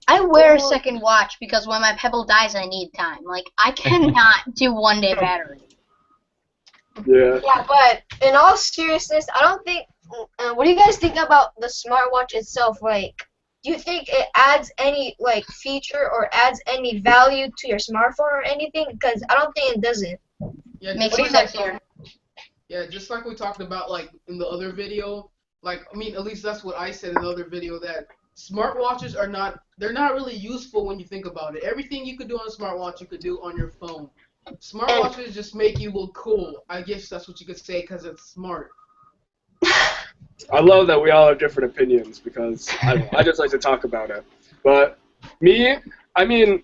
I wear a second watch because when my Pebble dies, I need time. Like, I cannot do 1 day battery. Yeah. Yeah, but in all seriousness, I don't think. What do you guys think about the smartwatch itself? Like, do you think it adds any like feature or adds any value to your smartphone or anything? Because I don't think it doesn't. Yeah, Makes just it like sexier. Yeah, just like we talked about, like in the other video. Like, I mean, at least that's what I said in the other video, that smartwatches they're not really useful when you think about it. Everything you could do on a smartwatch, you could do on your phone. Smartwatches just make you look cool. I guess that's what you could say because it's smart. I love that we all have different opinions because I just like to talk about it. But me, I mean,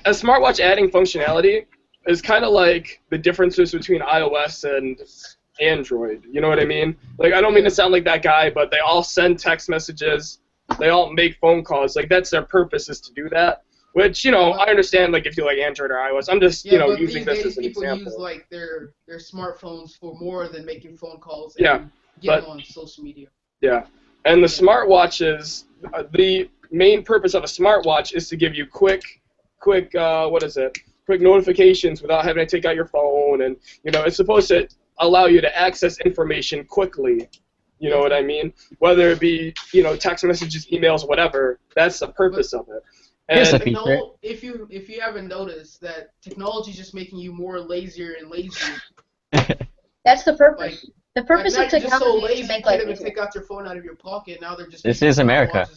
a smartwatch adding functionality is kind of like the differences between iOS and Android. You know what I mean? Like, I don't mean to sound like that guy, but they all send text messages. They all make phone calls. Like, that's their purpose, is to do that. Which, you know, I understand, like, if you like Android or iOS. I'm just, you know, using this as an example. People use, like, their smartphones for more than making phone calls and getting on social media. Yeah. And the smartwatches, the main purpose of a smartwatch is to give you quick notifications without having to take out your phone. And, you know, it's supposed to allow you to access information quickly. You know what I mean? Whether it be, you know, text messages, emails, whatever, that's the purpose of it. Here's a And feature. If you haven't noticed that technology is just making you more lazier and lazier. That's the purpose. Like, The purpose now of you're just so technology is lazy to you make can't life even easier. take out your phone out of your pocket. Now they're just. This is America.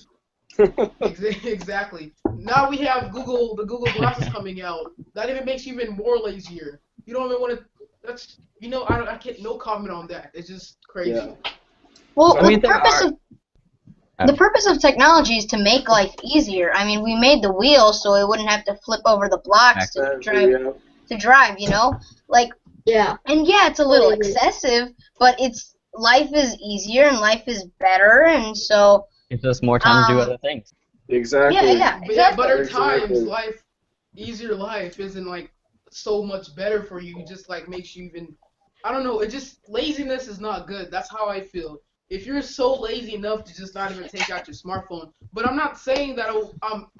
Exactly. Now we have the Google glasses coming out. That even makes you even more lazier. You don't even want to. That's I can't no comment on that. It's just crazy. Yeah. Well, I mean, the purpose of technology is to make life easier. I mean, we made the wheel so it wouldn't have to flip over the blocks to drive. You know, like. Yeah. And yeah, it's a little excessive, but life is easier and life is better, and so. Gives us more time to do other things. Exactly. Yeah, exactly. But at times, easier life isn't like so much better for you. It just like makes you even. I don't know. It just laziness is not good. That's how I feel. If you're so lazy enough to just not even take out your smartphone, but I'm not saying that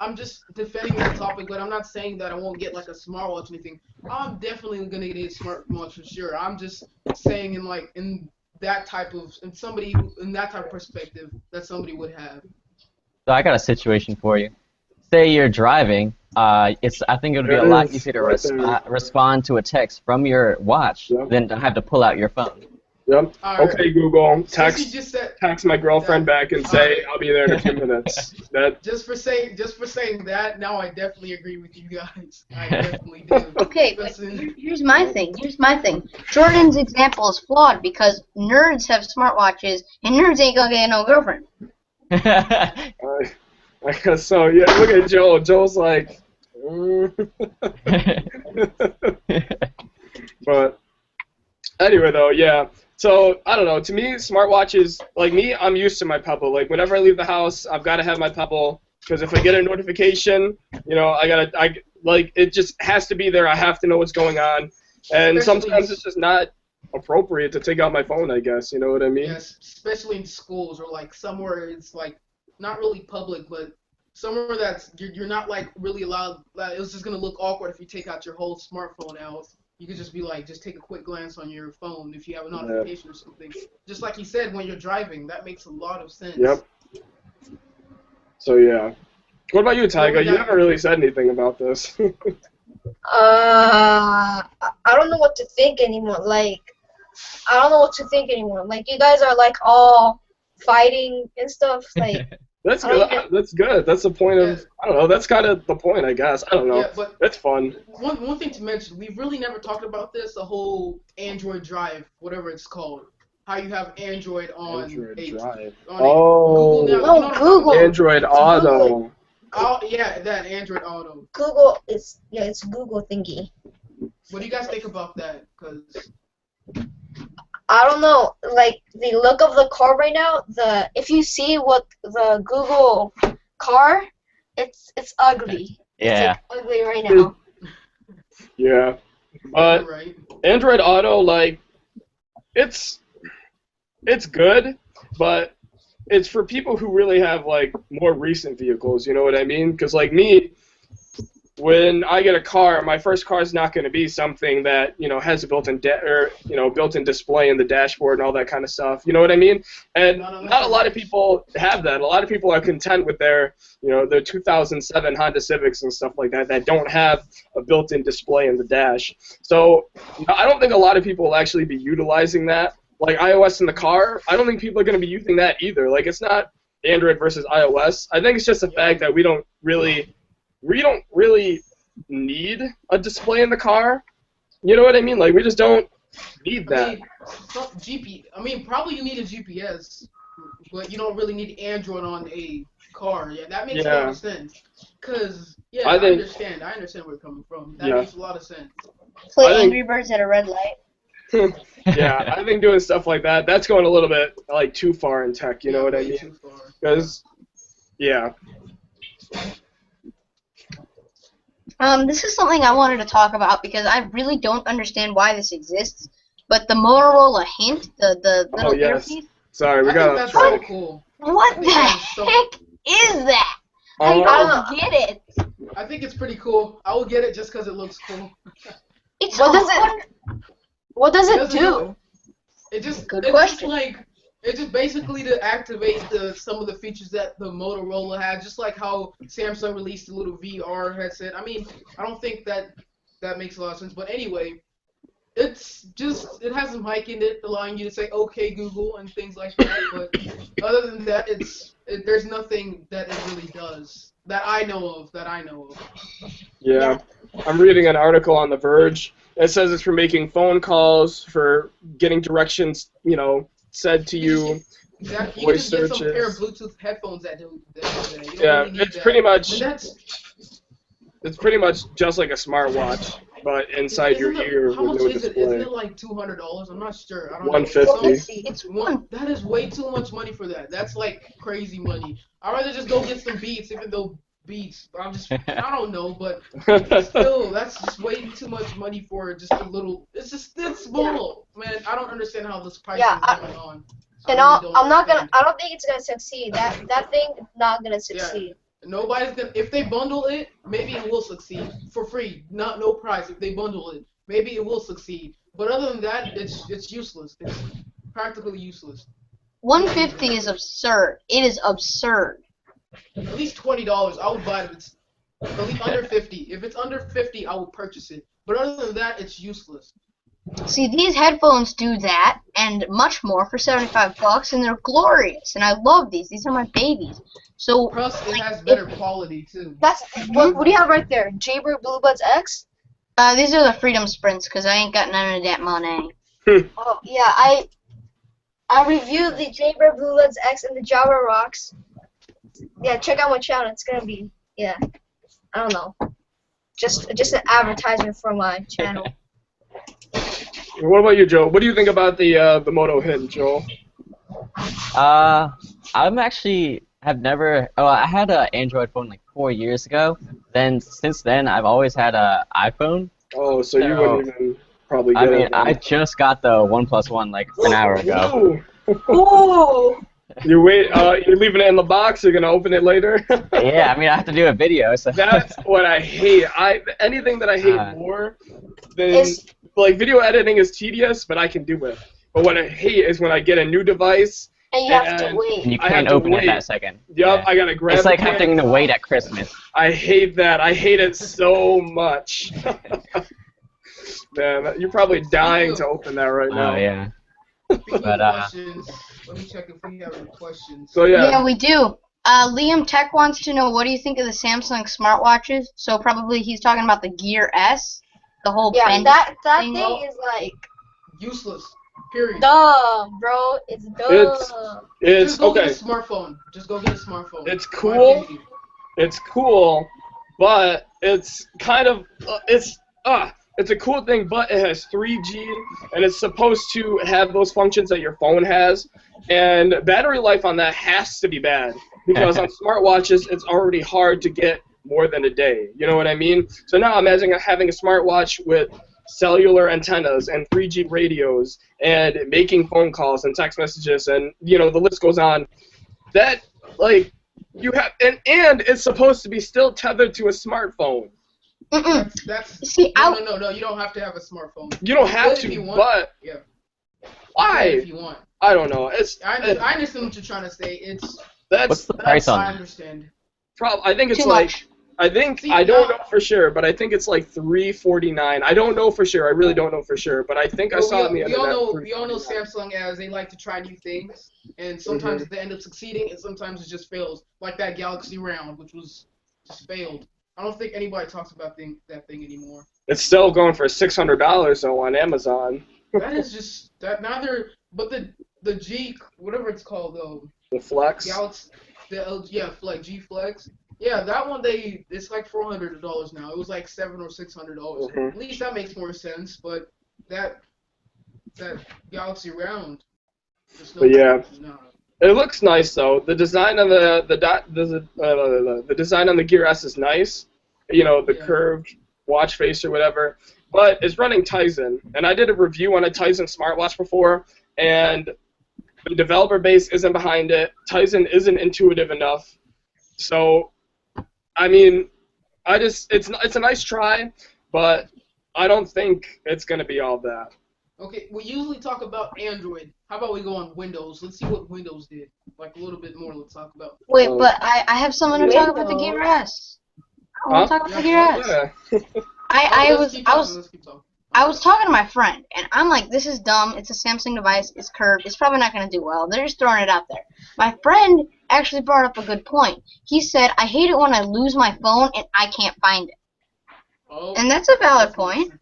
I'm just defending the topic, but I'm not saying that I won't get like a smartwatch or anything. I'm definitely gonna get a smartwatch for sure. I'm just saying in that type of perspective that somebody would have. So I got a situation for you. Say you're driving. I think it would be a lot easier to respond to a text from your watch than to have to pull out your phone. Yep. Right. Okay, Google. Text my girlfriend that, back and say I'll be there in a few minutes. Just for saying that, now I definitely agree with you guys. I definitely do. Okay, but here's my thing. Jordan's example is flawed because nerds have smartwatches and nerds ain't gonna get no girlfriend. I guess so. Yeah. Look at Joel. Joel's like. But anyway, though, yeah. So, I don't know, to me, smartwatches, like me, I'm used to my Pebble. Like, whenever I leave the house, I've got to have my Pebble, because if I get a notification, you know, it just has to be there. I have to know what's going on. And sometimes it's just not appropriate to take out my phone, I guess, you know what I mean? Yes, especially in schools or, like, somewhere it's, like, not really public, but somewhere that's, you're not, like, really allowed, it's just going to look awkward if you take out your whole smartphone out. You could just be like, just take a quick glance on your phone if you have a notification or something. Just like you said, when you're driving, that makes a lot of sense. Yep. So, yeah. What about you, Tyga? You haven't really said anything about this. I don't know what to think anymore. Like, Like, you guys are, like, all fighting and stuff. Like, That's good. That's good. That's the point of. I don't know. That's kind of the point, I guess. I don't know. Yeah, but it's fun. One thing to mention, we've really never talked about this. The whole Android Drive, whatever it's called. how you have Android on Android a Drive. on a Google now. You know what I'm talking Google. about? Android It's Auto. Google. Oh yeah, that Android Auto. Google is it's Google thingy. What do you guys think about that? Cause I don't know, like the look of the car right now. If you see what the Google car, it's ugly. Yeah. It's like ugly right now. Yeah. But you're right. Android Auto, like, it's good, but it's for people who really have, like, more recent vehicles, you know what I mean? Because, like, me, when I get a car, my first car is not going to be something that, you know, has a built-in built-in display in the dashboard and all that kind of stuff. You know what I mean? And not a lot of people have that. A lot of people are content with their 2007 Honda Civics and stuff like that that don't have a built-in display in the dash. So I don't think a lot of people will actually be utilizing that. Like iOS in the car, I don't think people are going to be using that either. Like, it's not Android versus iOS. I think it's just the fact that we don't really need a display in the car. You know what I mean? Like, we just don't need that. I mean, probably you need a GPS, but you don't really need Android on a car. Yeah, that makes a lot of sense. Cause I understand where you're coming from. That makes a lot of sense. Play Angry Birds at a red light. Yeah, I think doing stuff like that's going a little bit like too far in tech. You know what I mean? Because This is something I wanted to talk about because I really don't understand why this exists. But the Motorola Hint, the little earpiece. Sorry, we got that's so cool. What the heck is that? I don't get it. I think it's pretty cool. I will get it just because it looks cool. What does it do? Good question. It's just basically to activate some of the features that the Motorola had, just like how Samsung released a little VR headset. I mean, I don't think that makes a lot of sense, but anyway, it has some mic in it, allowing you to say "Okay, Google" and things like that. But other than that, there's nothing that it really does that I know of. Yeah, I'm reading an article on The Verge. It says it's for making phone calls, for getting directions, said to you. Exactly. You Voice can just get some pair of searches. Bluetooth headphones that do that. It's pretty much just like a smartwatch, but inside your ear how with much no is display. Isn't it like $200? I'm not sure. I don't $150. know. That is way too much money for that. That's like crazy money. I'd rather just go get some Beats, even though Beats. I don't know, but still, that's just way too much money for just a little. It's small, man. I don't understand how this price is going on. And I don't think it's gonna succeed. That thing is not gonna succeed. Yeah. Nobody's gonna. If they bundle it, maybe it will succeed for free, no price. If they bundle it, maybe it will succeed. But other than that, it's useless. It's practically useless. $150 is absurd. It is absurd. At least $20, I would buy it. At least under 50. If it's under 50, I will purchase it. But other than that, it's useless. See, these headphones do that and much more for $75, and they're glorious. And I love these. These are my babies. So plus, it has better quality too. What do you have right there? Jaybird Bluebuds X? These are the Freedom Sprints because I ain't got none of that money. Oh yeah, I reviewed the Jaybird Bluebuds X and the Java Rocks. Yeah, check out my channel. It's gonna be I don't know, just an advertisement for my channel. What about you, Joe? What do you think about the Moto Hint, Joel? I'm actually have never. Oh, I had an Android phone like 4 years ago. Then since then, I've always had an iPhone. Oh, so you wouldn't even probably get it. I just got the OnePlus One like an hour ago. Whoa! You're leaving it in the box. You're gonna open it later. Yeah, I mean I have to do a video. So that's what I hate. Anything that I hate more than like video editing is tedious, but I can do it. But what I hate is when I get a new device and you have to wait. And you can't open it that second. Yup, yeah. I gotta grab it. It's like having to wait at Christmas. I hate that. I hate it so much. Man, you're probably dying to open that right now. Oh yeah. But questions. Let me check if we have any questions. So yeah, we do. Liam Tech wants to know, what do you think of the Samsung smartwatches? So probably he's talking about the Gear S, the whole that thing is like useless. Period. Dumb, bro. It's dumb. It's Just go okay. get a smartphone. Just go get a smartphone. It's cool. It's cool, but it's kind of it's a cool thing, but it has 3G and it's supposed to have those functions that your phone has, and battery life on that has to be bad because on smartwatches it's already hard to get more than a day. You know what I mean? So now imagine having a smartwatch with cellular antennas and 3G radios and making phone calls and text messages and the list goes on. That like you have and it's supposed to be still tethered to a smartphone. That's See, no. You don't have to have a smartphone. You don't have to, but yeah. Why? If you want. I don't know. I understand what you're trying to say. What's the price on I that? understand. I think it's Too like much. I don't know for sure, but I think it's like $349. I don't know for sure. I really don't know for sure, but I think I saw it on the internet. We all know Samsung as they like to try new things, and sometimes they end up succeeding, and sometimes it just fails. Like that Galaxy Round, which was just failed. I don't think anybody talks about that thing anymore. It's still going for $600 though on Amazon. That is just that neither, but the G whatever it's called though. The Flex. Galaxy, Flex G Flex. Yeah, that one it's like $400 now. It was like $700 or $600. At least that makes more sense. But that Galaxy Round. But yeah, it looks nice though. The design on the design on the Gear S is nice. The curved watch face or whatever. But it's running Tizen, and I did a review on a Tizen smartwatch before, and the developer base isn't behind it. Tizen isn't intuitive enough. So, I mean, it's a nice try, but I don't think it's gonna be all that. Okay, we usually talk about Android. How about we go on Windows? Let's see what Windows did. Like a little bit more. Let's talk about. Wait, but I have someone to talk about the Gear S. I want to talk about the Gear S. Yeah. I was talking to my friend, and I'm like, this is dumb. It's a Samsung device. It's curved. It's probably not going to do well. They're just throwing it out there. My friend actually brought up a good point. He said, I hate it when I lose my phone and I can't find it. Oh, and that's a valid point.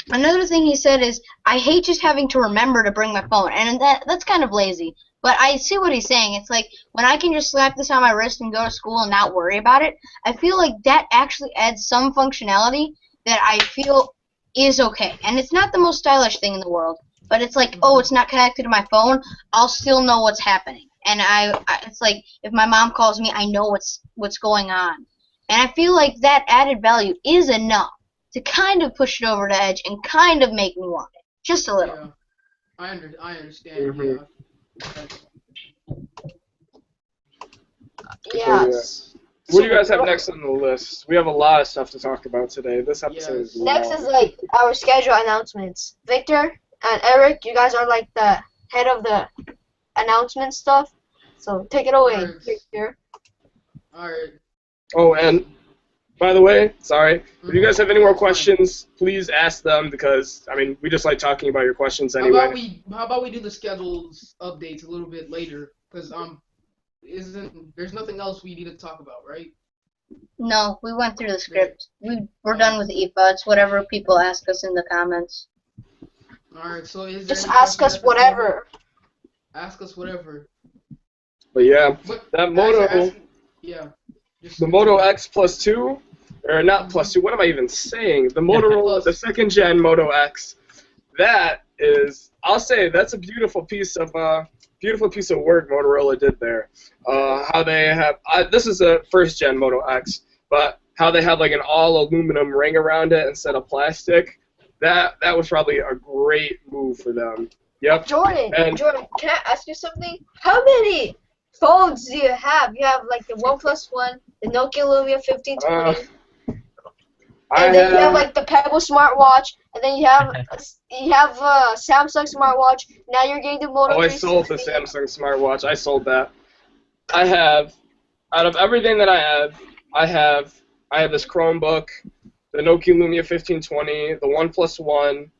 Another thing he said is, I hate just having to remember to bring my phone, and that's kind of lazy. But I see what he's saying. It's like, when I can just slap this on my wrist and go to school and not worry about it, I feel like that actually adds some functionality that I feel is okay. And it's not the most stylish thing in the world, but it's like, oh, it's not connected to my phone, I'll still know what's happening. And it's like, if my mom calls me, I know what's going on. And I feel like that added value is enough to kind of push it over the edge and kind of make me want it. Just a little. Yeah. I understand, Yes. What do you guys have next on the list? We have a lot of stuff to talk about today. This episode is long. Next is like our schedule announcements. Victor and Eric, you guys are like the head of the announcement stuff. So take it away, Victor. Alright. Oh, and by the way, sorry, if you guys have any more questions, please ask them because, I mean, we just like talking about your questions anyway. How about we do the schedules updates a little bit later? Because there's nothing else we need to talk about, right? No, we went through the script. We're done with IFA. It's whatever people ask us in the comments. Alright, so just ask us whatever. Ask us whatever. But yeah, that Moto, the Moto X Plus 2, or not Plus 2, what am I even saying? The Motorola, the second gen Moto X, that is, I'll say, that's a beautiful piece of work Motorola did there. How they have, this is a first gen Moto X, but how they have like an all aluminum ring around it instead of plastic, that was probably a great move for them. Yep. Jordan, can I ask you something? How many phones do you have? You have like the OnePlus One, the Nokia Lumia 1520, and then you have like the Pebble smartwatch, and then you have a Samsung smartwatch. Now you're getting the Moto. Oh, I sold the Samsung smartwatch. I sold that. I have, out of everything that I have this Chromebook, the Nokia Lumia 1520, the OnePlus One,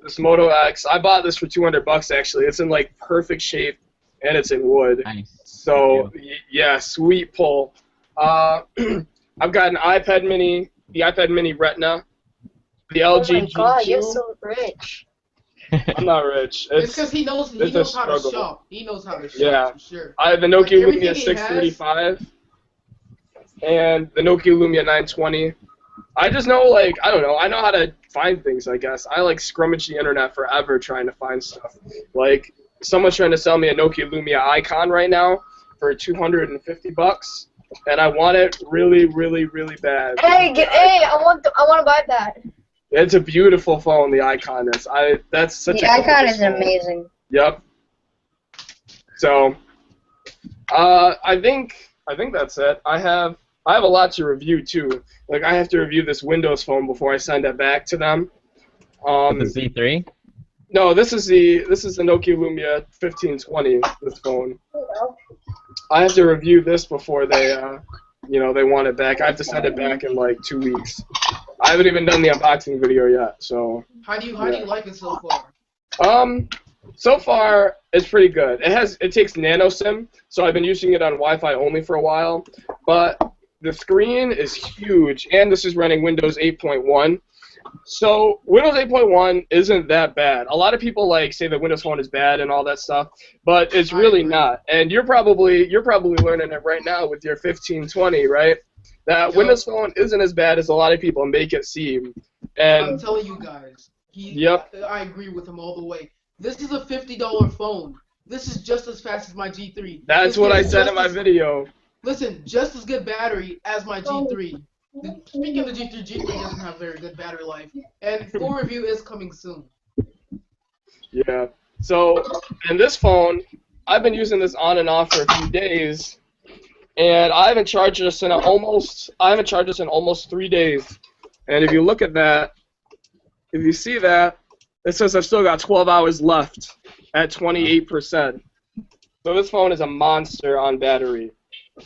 this Moto X. I bought this for $200 actually. It's in like perfect shape, and it's in wood. Nice. So yeah, sweet pull. I've got an iPad Mini, the iPad Mini Retina, the LG G2. Oh my God, you're so rich. I'm not rich. It's because he knows it's a how to struggle. shop. He knows how to shop Yeah. for sure. I have the Like, Nokia everything Lumia he 635 and the Nokia Lumia 920. I just know, like, I don't know. I know how to find things, I guess. I, like, scrummage the internet forever trying to find stuff. Like, someone's trying to sell me a Nokia Lumia Icon right now for $250, and I want it really, really, really bad. Hey, I want to buy that. It's a beautiful phone, the Icon is. That's such The a Icon gorgeous is phone. amazing. Yep. So, I think that's it. I have a lot to review too. Like I have to review this Windows phone before I send it back to them. The Z3? No, this is the Nokia Lumia 1520. This phone. I have to review this before they they want it back. I have to send it back in like 2 weeks. I haven't even done the unboxing video yet. So. How do you like it so far? So far, it's pretty good. It takes nano SIM, so I've been using it on Wi-Fi only for a while. But the screen is huge, and this is running Windows 8.1. So Windows 8.1 isn't that bad. A lot of people say that Windows Phone is bad and all that stuff, but it's really not. And you're probably learning it right now with your 1520, right? That Windows Phone isn't as bad as a lot of people make it seem. And I'm telling you guys, I agree with him all the way. This is a $50 phone. This is just as fast as my G3. That's what I said in my video. Listen, just as good battery as my G3. Speaking of the G3, G3 doesn't have very good battery life. And full review is coming soon. Yeah. So, and this phone, I've been using this on and off for a few days, and I haven't charged this in almost 3 days. And if you look at that, if you see that, it says I've still got 12 hours left at 28%. So this phone is a monster on battery.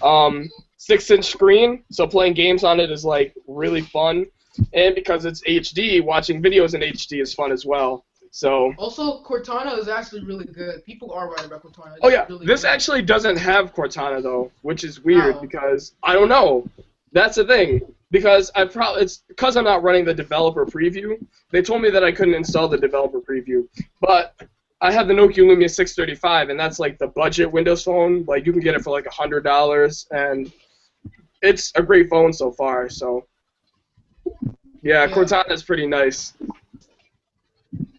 6-inch screen, so playing games on it is really fun. And because it's HD, watching videos in HD is fun as well. So. Also, Cortana is actually really good. People are right about Cortana. Oh yeah, really this good. actually doesn't have Cortana though, which is weird because I don't know. That's the thing. Because it's because I'm not running the developer preview. They told me that I couldn't install the developer preview, but I have the Nokia Lumia 635, and that's the budget Windows phone. You can get it for $100, and it's a great phone so far. So yeah, Cortana is pretty nice.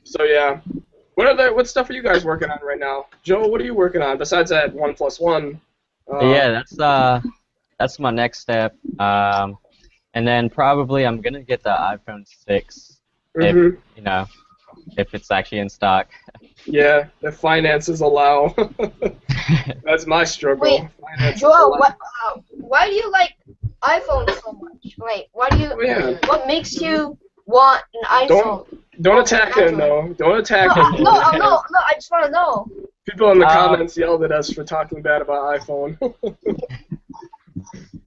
So yeah, what stuff are you guys working on right now? Joe, what are you working on besides that 1+1? Yeah, that's my next step. And then probably I'm gonna get the iPhone 6 if if it's actually in stock. Yeah, if finances allow. That's my struggle. Wait, Joel, why do you like iPhone so much? Wait, why do you? Oh, yeah. What makes you want an iPhone? Don't attack him though. Don't attack him. No, I just want to know. People in the comments yelled at us for talking bad about iPhone.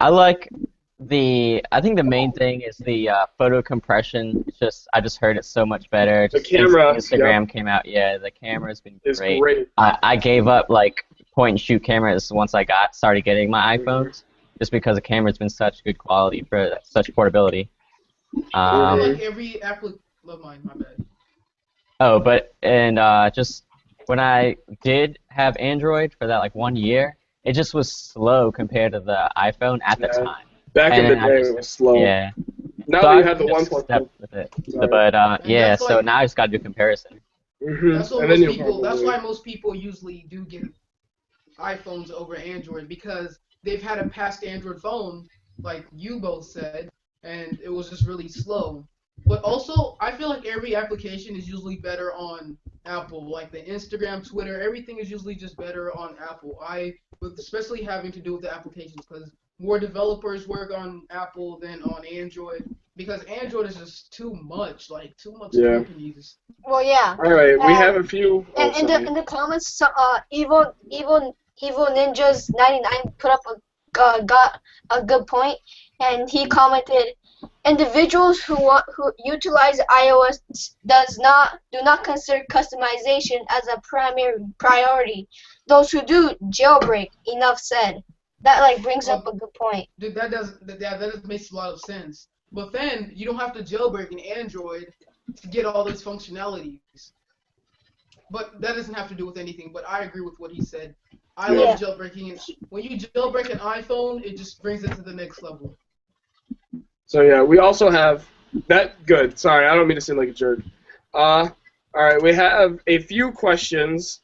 I think the main thing is the photo compression. I just heard it's so much better. The camera. Instagram came out. Yeah, the camera's been it's great. I gave up point and shoot cameras once I started getting my iPhones, just because the camera's been such good quality for such portability. Every application. Love mine. My bad. Oh, but just when I did have Android for that 1 year, it just was slow compared to the iPhone at the time. Back in the day, it was slow. Yeah. Now so you have the 1+1 with it. But yeah, so now I just gotta do comparison. That's why most people usually do get iPhones over Android, because they've had a past Android phone, like you both said, and it was just really slow. But also, I feel like every application is usually better on Apple. Like the Instagram, Twitter, everything is usually just better on Apple. Especially having to do with the applications, because more developers work on Apple than on Android, because Android is just too much companies. Well, yeah. All right, we have a few. And in the comments, Evil Ninjas 99 put up got a good point, and he commented, individuals who utilize iOS do not consider customization as a primary priority. Those who do jailbreak. Enough said. That brings up a good point. Dude, that makes a lot of sense. But then you don't have to jailbreak an Android to get all those functionalities. but that doesn't have to do with anything. But I agree with what he said. I Yeah. love jailbreaking. And when you jailbreak an iPhone, it just brings it to the next level. So yeah, we also have that. Good. Sorry, I don't mean to seem like a jerk. All right, we have a few questions.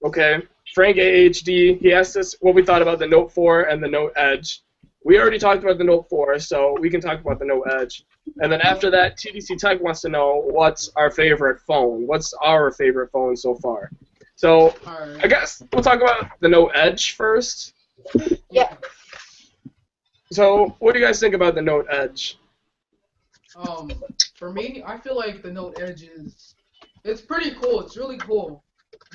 Okay, Frank AHD. He asked us what we thought about the Note 4 and the Note Edge. We already talked about the Note 4, so we can talk about the Note Edge. And then after that, TDC Tech wants to know what's our favorite phone. What's our favorite phone so far? So Alright. I guess we'll talk about the Note Edge first. Yeah. So what do you guys think about the Note Edge? For me, I feel like the Note Edge it's pretty cool. It's really cool.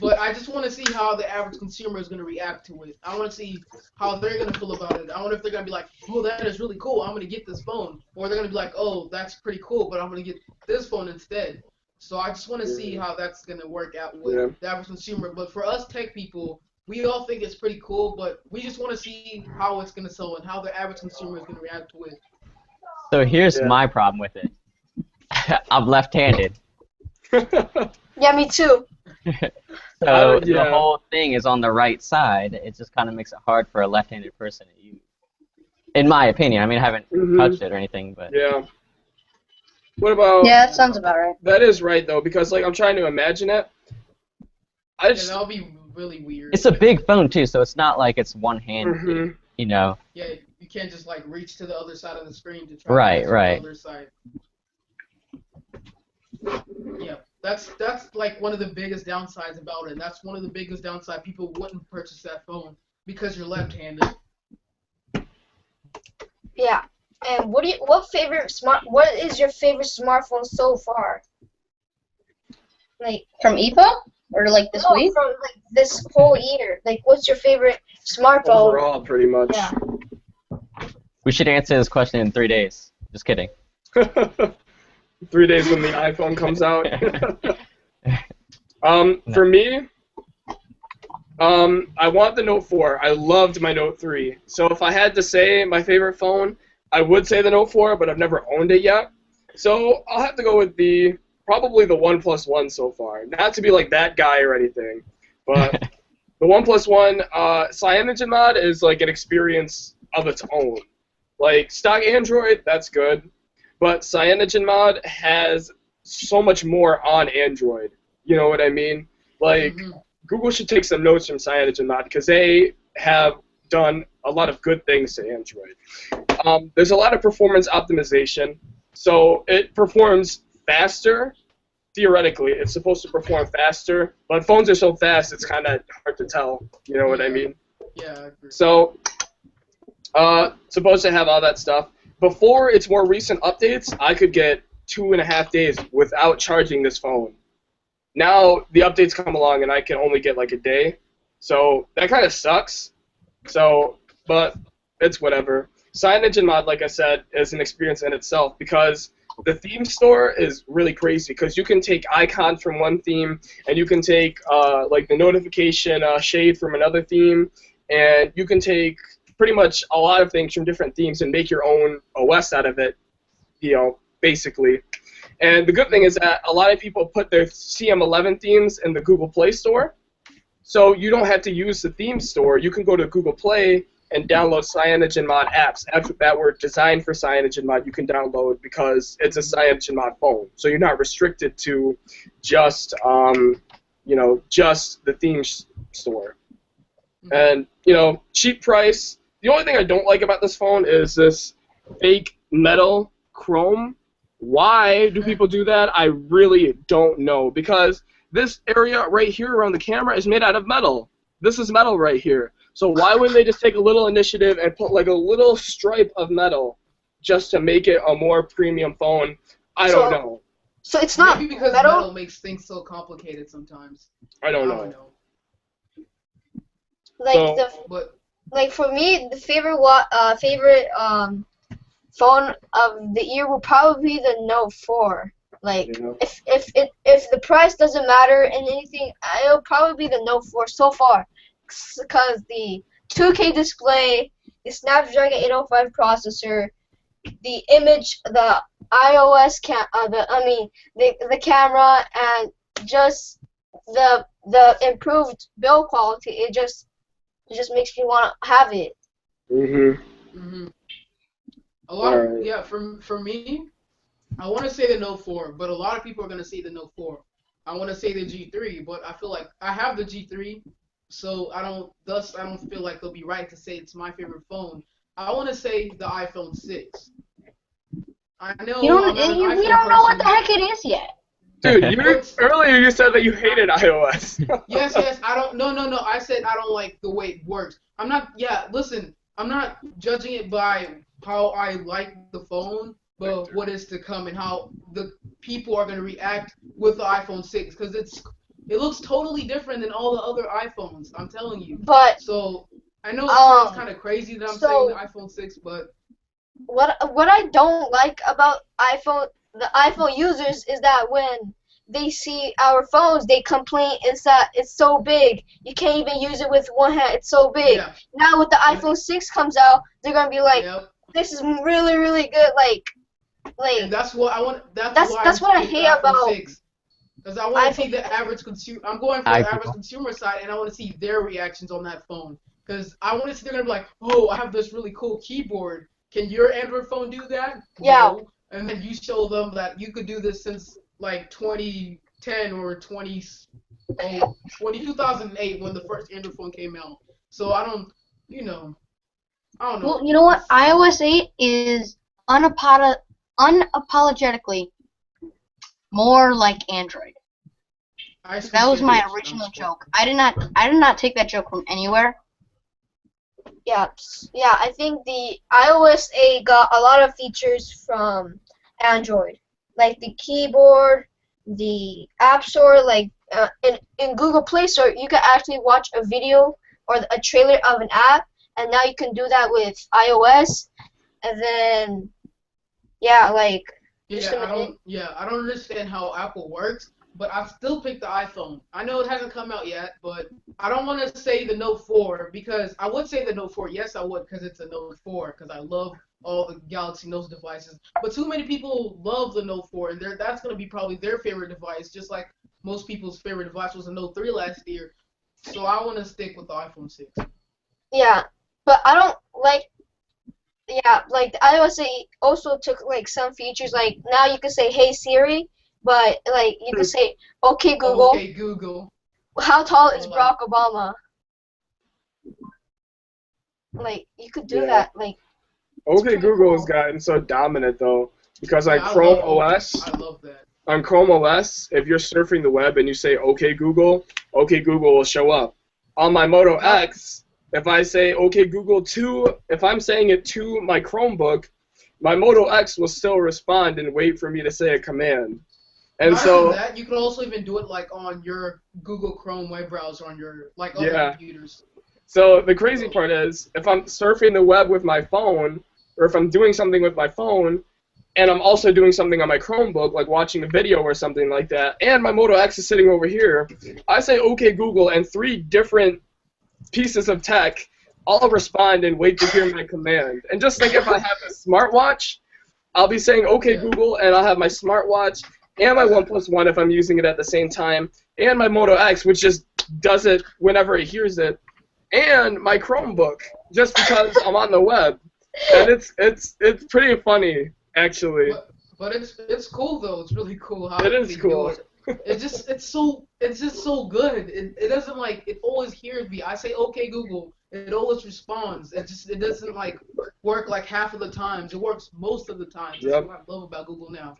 But I just want to see how the average consumer is going to react to it. I want to see how they're going to feel about it. I wonder if they're going to be like, oh, that is really cool. I'm going to get this phone. Or they're going to be like, oh, that's pretty cool, but I'm going to get this phone instead. So I just want to see how that's going to work out with the average consumer. But for us tech people, we all think it's pretty cool, but we just want to see how it's going to sell and how the average consumer is going to react to it. So here's my problem with it. I'm left-handed. Yeah, me too. So the whole thing is on the right side. It just kind of makes it hard for a left-handed person to use. In my opinion. I mean, I haven't touched it or anything, but... Yeah. What about... Yeah, that sounds about right. That is right, though, because, like, I'm trying to imagine it. Yeah, that'll be really weird. It's a big phone, too, so it's not like it's one-handed, you know? Yeah, you can't just, like, reach to the other side of the screen to try to reach to the other side. Yeah, that's like one of the biggest downsides about it. That's one of the biggest downsides. People wouldn't purchase that phone because you're left-handed. Yeah. And what is your favorite smartphone so far? Like from IFA or like this week? From like this whole year. Like, what's your favorite smartphone? Overall, pretty much. Yeah. We should answer this question in 3 days. Just kidding. 3 days when the iPhone comes out. For me, I want the Note 4. I loved my Note 3. So if I had to say my favorite phone, I would say the Note 4, but I've never owned it yet. So I'll have to go with probably the OnePlus One so far. Not to be like that guy or anything, but the OnePlus One CyanogenMod is like an experience of its own. Like stock Android, that's good. But CyanogenMod has so much more on Android. You know what I mean? Like, Google should take some notes from CyanogenMod because they have done a lot of good things to Android. There's a lot of performance optimization. So it performs faster. Theoretically, it's supposed to perform faster. But phones are so fast, it's kind of hard to tell. You know what I mean? Yeah, I agree. So, supposed to have all that stuff. Before its more recent updates, I could get 2.5 days without charging this phone. Now the updates come along and I can only get like a day. So that kind of sucks. So, but it's whatever. CyanogenMod, like I said, is an experience in itself because the theme store is really crazy because you can take icons from one theme and you can take like the notification shade from another theme, and you can take pretty much a lot of things from different themes and make your own OS out of it, you know, basically. And the good thing is that a lot of people put their CM11 themes in the Google Play Store, so you don't have to use the theme store. You can go to Google Play and download CyanogenMod apps that were designed for CyanogenMod. You can download because it's a CyanogenMod phone, so you're not restricted to just you know, just the theme store. And you know, cheap price. The only thing I don't like about this phone is this fake metal chrome. Why do people do that? I really don't know, because this area right here around the camera is made out of metal. This is metal right here. So why wouldn't they just take a little initiative and put like a little stripe of metal just to make it a more premium phone? I don't know. So it's not maybe because metal makes things so complicated sometimes. I don't know. Like like for me, the favorite phone of the year will probably be the Note 4. Like, if the price doesn't matter in anything, it'll probably be the Note 4 so far, because the 2K display, the Snapdragon 805 processor, the image, the iOS the camera, and just the improved build quality, it just makes you want to have it. Mhm. A lot of Alright. yeah. For me, I want to say the Note 4, but a lot of people are gonna say the Note 4. I want to say the G3, but I feel like I have the G3, so I don't feel like it'll be right to say it's my favorite phone. I want to say the iPhone 6. I know I'm not an We iPhone don't know what the person, heck it is yet. Dude, but earlier you said that you hated iOS. yes, I don't. No. I said I don't like the way it works. I'm not. Yeah, listen. I'm not judging it by how I like the phone, but what is to come and how the people are gonna react with the iPhone 6, because it looks totally different than all the other iPhones. I'm telling you. But So I know it sounds kind of um, crazy that I'm saying the so iPhone 6, but what I don't like about the iPhone users is that when they see our phones, they complain it's that it's so big. You can't even use it with one hand. It's so big. yeah, Now with the and iPhone 6 comes out, they're gonna be like, yep. this is really really good. And that's what I want. That's that's why that's I what I picked the hate iPhone about 6. Because I want to see iPhone. the average consumer. I'm going for Hi, the average people. consumer side, and I want to see their reactions on that phone. Because I want to see they're gonna be like, "Oh, I have this really cool keyboard. Can your Android phone do that?" Yeah, No. And then you show them that you could do this since like 2010 or 2008 when the first Android phone came out. So I don't, you know, I don't Well, know. you know what? It's iOS 8 is unapologetically more like Android. I That speak was my English. I'm original just joke. I did not take that joke from anywhere. yeah, yeah. I think the iOS 8 got a lot of features from Android, like the keyboard, the App Store, like in Google Play Store, you can actually watch a video or a trailer of an app, and now you can do that with iOS. And then yeah, like just a minute. I don't understand how Apple works, but I still pick the iPhone. I know it hasn't come out yet, but I don't want to say the Note 4 because I would say the Note 4. Yes, I would because it's a Note 4 because I love all the Galaxy Note devices. But too many people love the Note 4 and that's going to be probably their favorite device, just like most people's favorite device was the Note 3 last year. So I want to stick with the iPhone 6. Yeah, but I don't like. Yeah, like the iOS 8 also took like some features. Like now you can say "Hey Siri," but like you can say "Okay Google." Okay, Google. How tall Or is like, Barack Obama? Like you could do Yeah. that. Like it's Okay, pretty Google has cool. gotten so dominant though, because yeah, I love that. On Chrome OS, if you're surfing the web and you say OK Google will show up. On my Moto Yep. X, if I say OK Google if I'm saying it to my Chromebook, my Moto X will still respond and wait for me to say a command. And Not even so, that, you could also even do it like on your Google Chrome web browser on your like other yeah. computers. So the crazy So part is, if I'm surfing the web with my phone, or if I'm doing something with my phone, and I'm also doing something on my Chromebook, like watching a video or something like that, and my Moto X is sitting over here, I say OK Google, and 3 different pieces of tech all respond and wait to hear my command. And just think if I have a smartwatch, I'll be saying OK yeah, Google, and I'll have my smartwatch and my OnePlus One if I'm using it at the same time, and my Moto X, which just does it whenever it hears it, and my Chromebook, just because I'm on the web. And it's pretty funny, actually. but it's cool though. It's really cool It how is they do cool. it. It's just so good. It doesn't like it always hears me. I say okay Google, it always responds. It doesn't like work like half of the times. It works most of the times. That's Yep. what I love about Google now.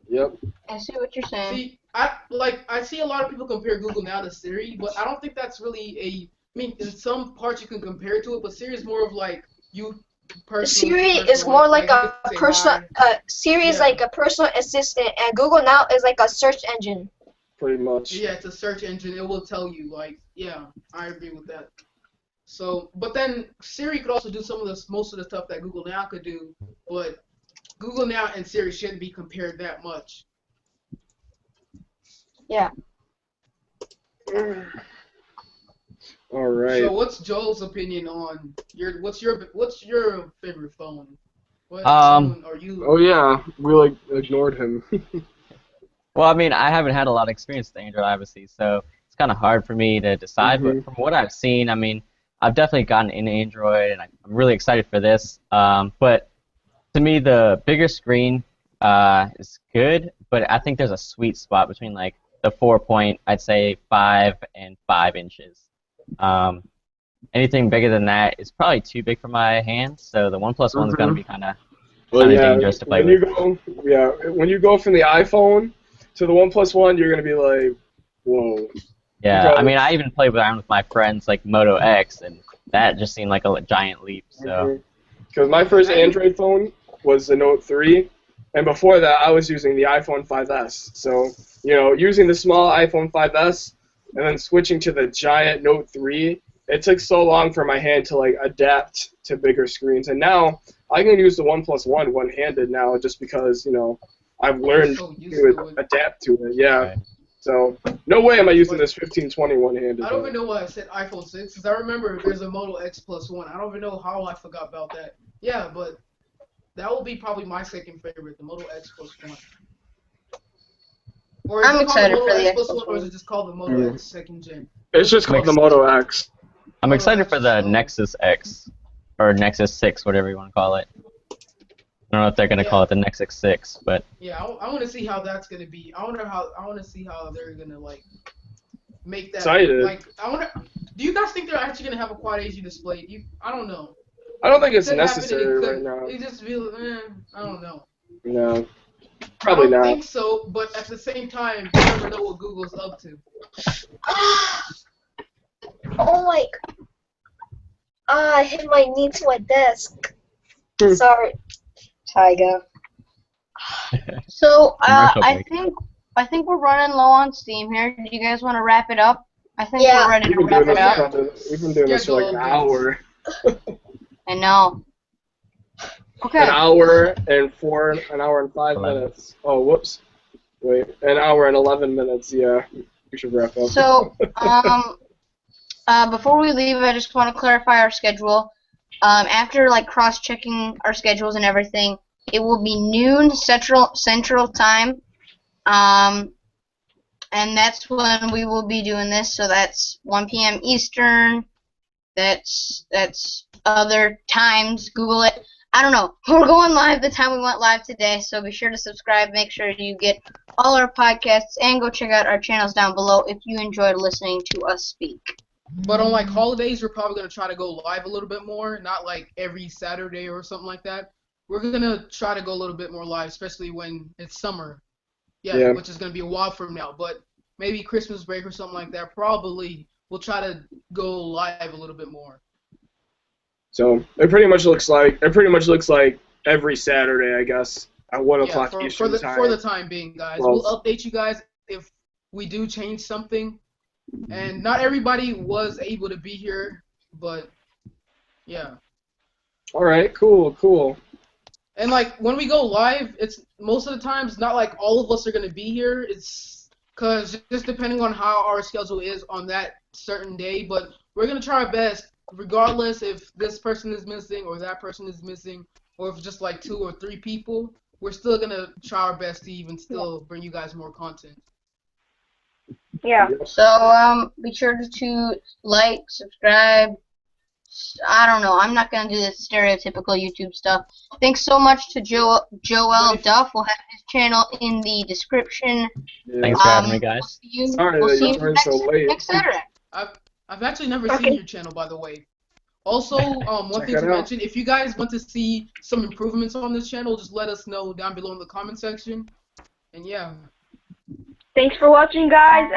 Yep. I see what you're saying. See, I see a lot of people compare Google now to Siri, but I don't think that's really a. I mean, in some parts you can compare to it, but Siri is more of like you personal Siri to is person. more like Like you could a say personal. hi. Siri is Yeah, like a personal assistant, and Google now is like a search engine. Pretty much. yeah, it's a search engine. It will tell you like, yeah, I agree with that. So, but then Siri could also do some of this, most of the stuff that Google Now could do, but Google Now and Siri shouldn't be compared that much. Yeah. All right. So, what's Joel's opinion on what's your favorite phone? What Um, phone are you? Oh yeah, we like ignored him. Well, I mean, I haven't had a lot of experience with Android, obviously, so it's kind of hard for me to decide. But from what I've seen, I mean, I've definitely gotten into Android, and I'm really excited for this. But to me, the bigger screen is good, but I think there's a sweet spot between like the 4 point, I'd say 5 and 5 inches. Um, Anything bigger than that is probably too big for my hands, so the OnePlus One is gonna be kind of dangerous to play when with. when you go from the iPhone to the OnePlus One, you're gonna be like, whoa. Yeah, Because, I mean, I even played around with my friends like Moto X, and that just seemed like a giant leap. So. Because my first Android phone was the Note 3, and before that, I was using the iPhone 5S. So, using the small iPhone 5S and then switching to the giant Note 3, it took so long for my hand to like adapt to bigger screens. And now I can use the OnePlus One one-handed now, just because I've learned to adapt to it. Yeah. Right. So no way am I using this 1520 one-handed. I don't even know why I said iPhone 6, because I remember there's a Moto X Plus One. I don't even know how I forgot about that. Yeah, but that will be probably my second favorite, the Moto X Plus One. Or is I'm it called excited the Moto for the X Plus X One, or is it just called the Moto X second gen? It's just called the Moto X. I'm excited for the Nexus X, or Nexus 6, whatever you want to call it. I don't know if they're gonna call it the Nexus 6, but yeah, I want to see how that's gonna be. I want to see how they're gonna like make that. Excited. Like, do you guys think they're actually gonna have a Quad HD display? I don't know. I don't think it's Could happen, necessary it right could. now. It just feels, I don't know. No, probably I don't not. think so, but at the same time, you never know what Google's up to. Oh my! I hit my knee to my desk. Sorry. Tiger. So Commercial break. I think we're running low on steam here. Do you guys want to wrap it up? I think Yeah. we're ready We've to been doing wrap it up. we've been doing this for like an hour. I know. Okay. An hour and 5 minutes. Oh, whoops. Wait, an hour and 11 minutes. Yeah, we should wrap up. So, before we leave, I just want to clarify our schedule. After like cross-checking our schedules and everything, it will be noon Central Time, and that's when we will be doing this. So that's 1 p.m. Eastern. That's other times. Google it. I don't know. We're going live the time we went live today, so be sure to subscribe. Make sure you get all our podcasts, and go check out our channels down below if you enjoyed listening to us speak. But on like holidays, we're probably gonna try to go live a little bit more, not like every Saturday or something like that. We're gonna try to go a little bit more live, especially when it's summer. Yeah, which is gonna be a while from now. But maybe Christmas break or something like that. Probably we'll try to go live a little bit more. So it pretty much looks like every Saturday, I guess, at 1 o'clock Eastern time. For the time being, guys. We'll update you guys if we do change something. And not everybody was able to be here, but yeah. All right, cool. And like when we go live, it's most of the times not like all of us are gonna be here. It's because just depending on how our schedule is on that certain day. But we're gonna try our best, regardless if this person is missing or that person is missing, or if just like 2 or 3 people. We're still gonna try our best to even still bring you guys more content. Yeah. So be sure to like, subscribe. I don't know. I'm not gonna do this stereotypical YouTube stuff. Thanks so much to Joel Duff. We'll have his channel in the description. Yeah. Thanks for having me, guys. Sorry that you joined so late. Next Saturday. I've actually never seen your channel, by the way. Also, one thing to mention, if you guys want to see some improvements on this channel, just let us know down below in the comment section. And yeah. Thanks for watching, guys.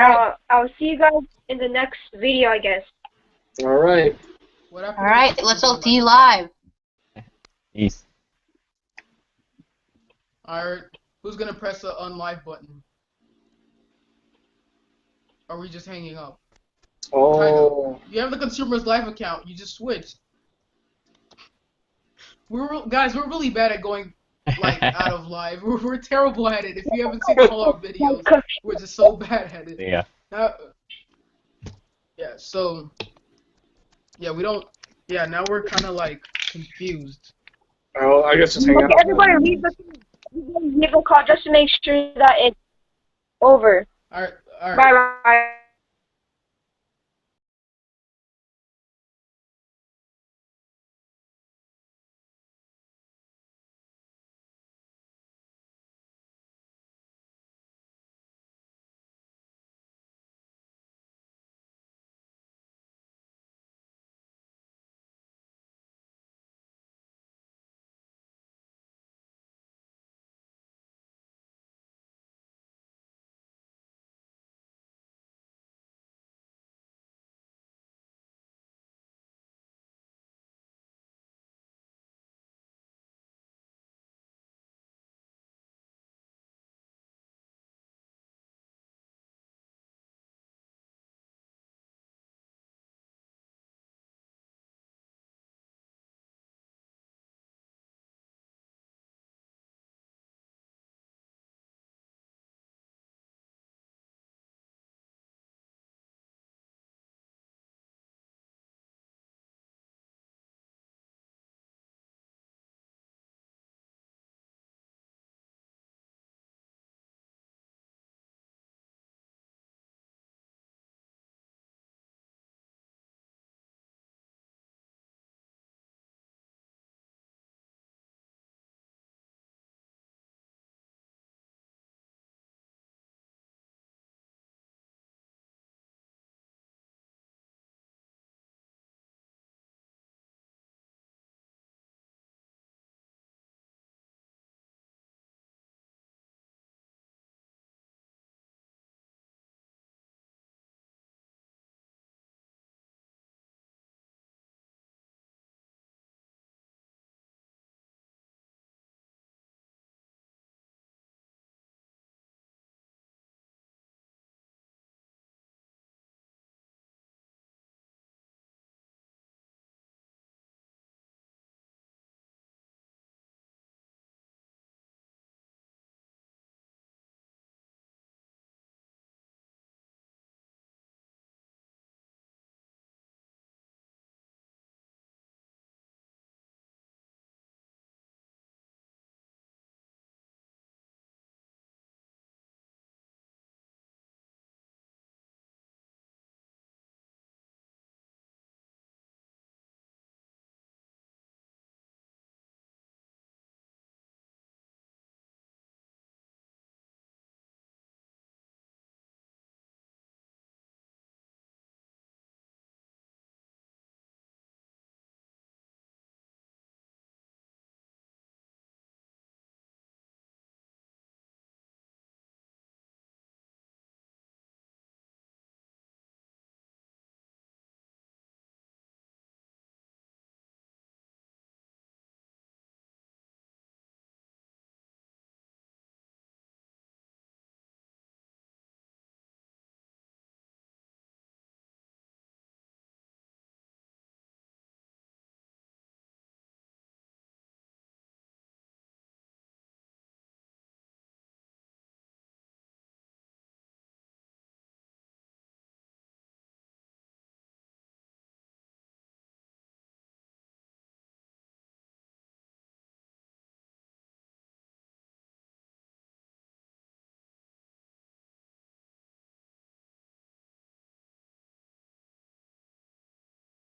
I'll see you guys in the next video, I guess. All right. Alright, let's LT live. Peace. Alright, who's gonna press the unlive button? Are we just hanging up? Oh. You have the Consumers Live account. You just switched. Guys, we're really bad at going like out of live. We're terrible at it. If you haven't seen all our videos, we're just so bad at it. Yeah. So yeah, we don't. Yeah, now we're kind of like confused. Oh, I guess just hang out. Everybody leave a call just to make sure that Over. All right. All right. Bye bye.